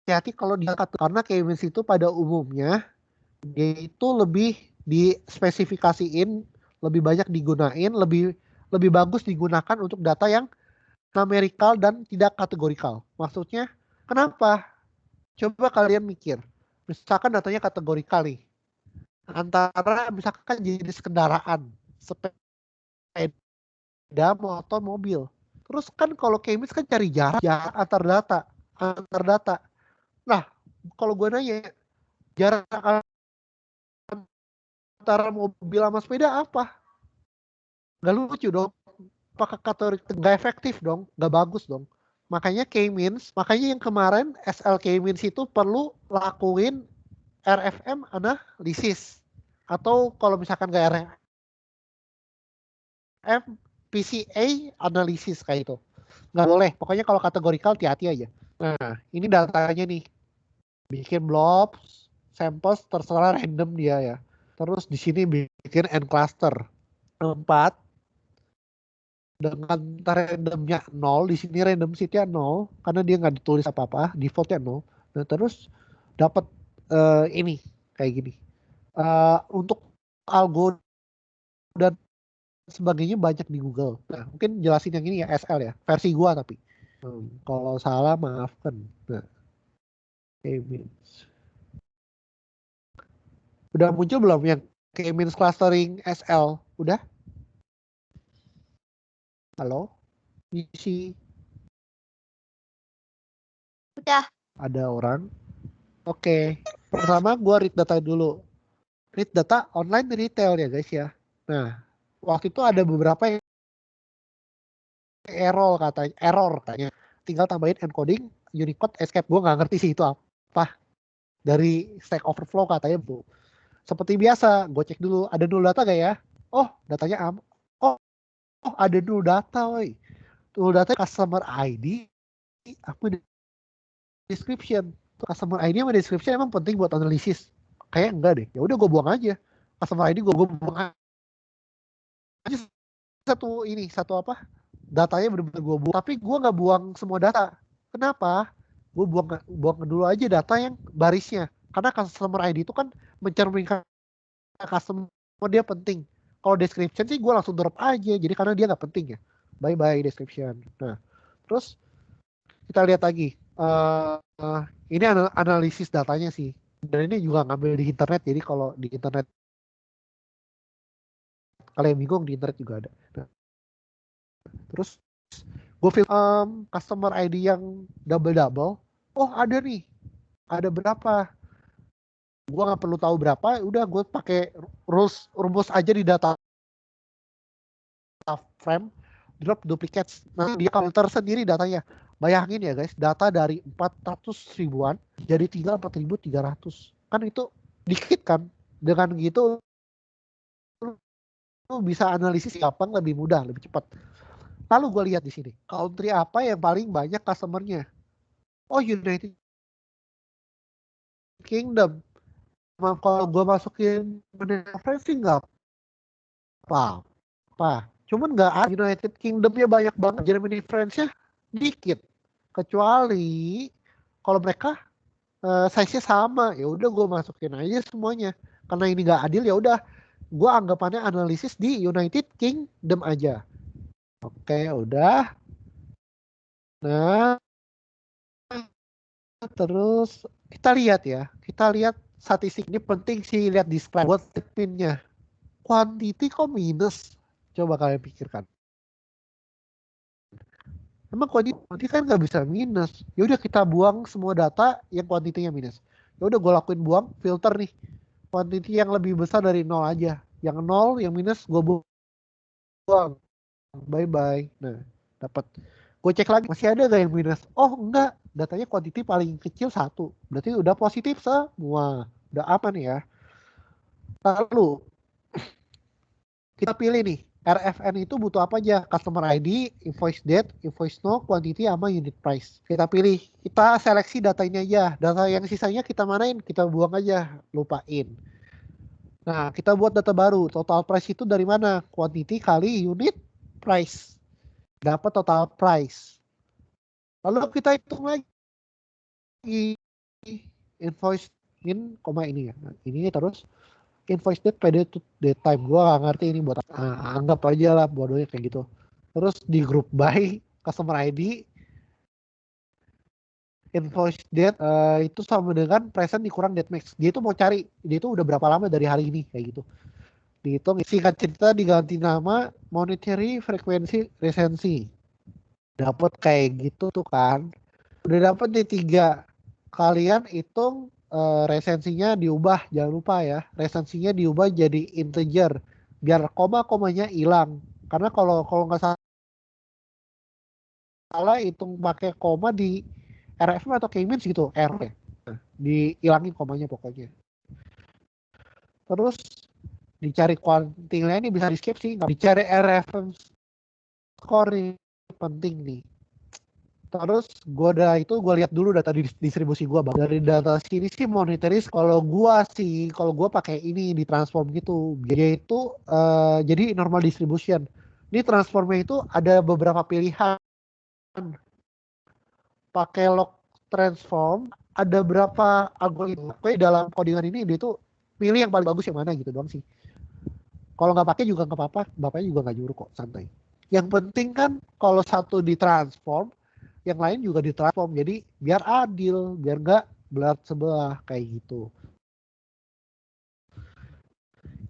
hati-hati kalau dia karena K-means itu pada umumnya dia itu lebih dispesifikasiin, lebih banyak digunain, lebih bagus digunakan untuk data yang numerical dan tidak kategorikal. Maksudnya kenapa? Coba kalian mikir. Misalkan datanya kategorikal nih. Antara misalkan jenis kendaraan, sepeda, motor, mobil. Terus kan kalau K-means kan cari jarak antar data. Nah, kalau gue nanya, jarak antara mobil sama sepeda apa? Gak lucu dong. Pakai kategori gak efektif dong, gak bagus dong. Makanya K-means, makanya yang kemarin SL K-means itu perlu lakuin RFM analisis. Atau kalau misalkan gak RFM, PCA analisis kayak itu. Nggak boleh, pokoknya kalau kategorikal hati-hati aja. Nah, ini datanya nih. Bikin blobs, samples terserah random dia ya. Terus di sini bikin n cluster 4 dengan randomnya 0, di sini random seed-nya 0 karena dia nggak ditulis apa-apa, defaultnya 0. Nah, terus dapat ini kayak gini. Untuk algo dan sebagainya banyak di Google. Nah, mungkin jelasin yang ini ya SL ya, versi gua tapi. Kalau salah maafkan. Nah, K-means. Udah muncul belum yang K-means clustering SL? Udah? Halo? Isi. Udah. Ada orang? Oke. Pertama gua read data dulu. Read data online retail ya guys ya. Nah, waktu itu ada beberapa yang error katanya. Tinggal tambahin encoding, Unicode, escape. Gua nggak ngerti sih itu apa. Dari Stack Overflow katanya bu. Seperti biasa, gue cek dulu ada null data gak ya? Oh, datanya oh ada null data, woi. Null data customer ID apa description. Customer ID sama description emang penting buat analisis. Kayak enggak deh. Ya udah gue buang aja. Customer ID gue buang aja satu apa? Datanya benar-benar gue buang. Tapi gue nggak buang semua data. Kenapa? Gue buang dulu aja data yang barisnya. Karena customer ID itu kan mencerminkan customer dia penting. Kalau description sih gue langsung drop aja. Jadi karena dia nggak penting ya. Bye description. Nah, terus kita lihat lagi. Ini analisis datanya sih. Dan ini juga ngambil di internet. Jadi kalau di internet kalian bingung di internet juga ada. Nah, terus gue film customer ID yang double. Oh ada nih. Ada berapa? Gue nggak perlu tahu berapa. Udah gue pakai rumus aja di data frame, drop duplicates. Nah, dia counter sendiri datanya. Bayangin ya guys, data dari 400 ribuan jadi tinggal 4.300. Kan itu dikit kan? Dengan gitu lu bisa analisis gampang, lebih mudah, lebih cepat. Lalu gue lihat di sini, country apa yang paling banyak customernya? Oh, United Kingdom. Kalau gue masukin preferensi nggak apa-apa. Cuman nggak ada United Kingdomnya banyak banget. Germany France-nya dikit. Kecuali kalau mereka size-nya sama, ya udah gue masukin aja semuanya. Karena ini nggak adil, ya udah gue anggapannya analisis di United Kingdom aja. Oke, udah. Nah, terus kita lihat ya. Kita lihat statistik ini penting sih, lihat describe buat pinnya. Quantity kok minus? Coba kalian pikirkan. Emang quantity kan nggak bisa minus. Ya udah kita buang semua data yang kuantitinya minus. Ya udah gue lakuin buang filter nih. Quantity yang lebih besar dari 0 aja. Yang 0, yang minus gue buang. Bye. Nah, dapat. Gue cek lagi masih ada gak yang minus? Oh enggak, datanya quantity paling kecil 1. Berarti udah positif semua. Udah aman ya. Lalu kita pilih nih. RFN itu butuh apa aja? Customer ID, invoice date, invoice no, quantity, sama unit price. Kita pilih. Kita seleksi data ini aja. Data yang sisanya kita manain, kita buang aja, lupain. Nah, kita buat data baru. Total price itu dari mana? Quantity kali unit price. Dapat total price. Lalu kita hitung lagi. invoice in koma ini ya. Nah, ini terus invoice date pay date time. Gua nggak ngerti ini buat anggap aja lah bodohnya kayak gitu. Terus di group by customer ID invoice date itu sama dengan present dikurang date max. Dia itu mau cari dia itu udah berapa lama dari hari ini kayak gitu. Dihitung singkat cerita diganti nama monetary frequency recency. Dapat kayak gitu tuh kan. Udah dapat di 3. Kalian hitung resensinya diubah, jangan lupa ya. Resensinya diubah jadi integer biar koma-komanya hilang. Karena kalau nggak salah hitung pakai koma di RFM atau K-means gitu, R. Nah, dihilangin komanya pokoknya. Terus dicari kuantilnya ini bisa di skip sih, nggak dicari RFM score nih, penting nih. Terus gue lihat dulu data distribusi gue bang. Dari data sini sih monetaris kalau gue pakai ini di transform gitu. Yaitu jadi normal distribution. Ini transformnya itu ada beberapa pilihan. Pakai log transform ada berapa algoritma. Oke, dalam codingan ini dia tuh pilih yang paling bagus yang mana gitu doang sih. Kalau nggak pakai juga nggak apa-apa, bapaknya juga nggak nyuruh kok, santai. Yang penting kan kalau satu ditransform yang lain juga ditransform, jadi biar adil, biar nggak belah sebelah kayak gitu.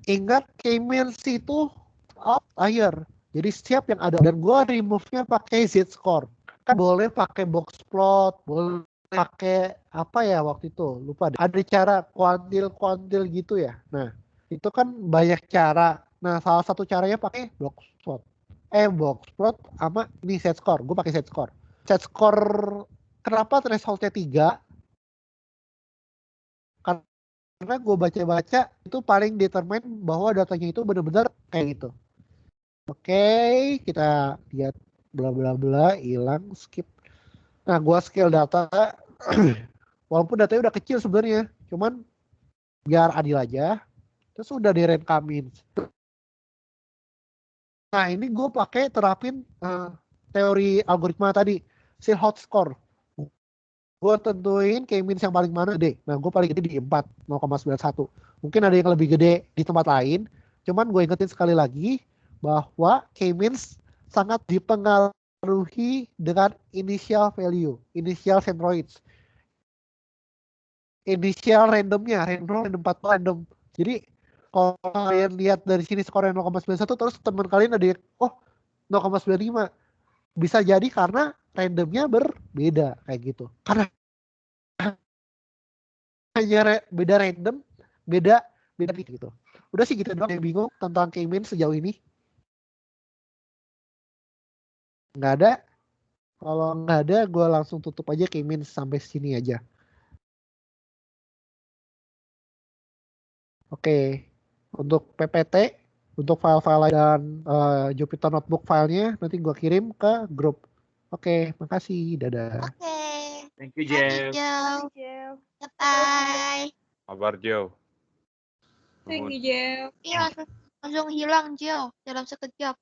Ingat K-means itu outlier, jadi setiap yang ada dan gue remove-nya pakai z-score. Kan boleh pakai box plot, boleh pakai apa ya waktu itu lupa deh. Ada cara kuantil gitu ya. Nah itu kan banyak cara. Nah salah satu caranya pakai box plot. Box plot sama ini set score. Gue pakai set score. Set score kenapa thresholdnya 3? Karena gue baca-baca itu paling determine bahwa datanya itu benar-benar kayak gitu. Oke, kita lihat bla bla bla, hilang, skip. Nah, gue scale data, walaupun datanya udah kecil sebenarnya, cuman biar adil aja. Terus udah direkamin. Nah, ini gue pakai terapin teori algoritma tadi, si hot score. Gue tentuin K-means yang paling mana gede. Nah, gue paling gede di 4, 0,91. Mungkin ada yang lebih gede di tempat lain. Cuman gue ingetin sekali lagi bahwa K-means sangat dipengaruhi dengan initial value, initial centroids. Initial randomnya, random 4 random. Jadi kalau kalian lihat dari sini skornya 0,91 terus teman kalian ada yang 0,95. Bisa jadi karena randomnya berbeda kayak gitu. Karena hanya beda random, beda gitu. Udah sih gitu doang yang bingung tentang K-means sejauh ini. Nggak ada. Kalau nggak ada, gue langsung tutup aja K-means sampai sini aja. Oke. Untuk PPT, untuk file-file dan Jupyter Notebook filenya nanti gue kirim ke grup. Oke, makasih. Dadah. Oke. Thank you, Thank Jeff. you, Joe. Bye. Kabar Jo. Thank you, Jeff. Iya, langsung hilang, Joe, dalam sekejap.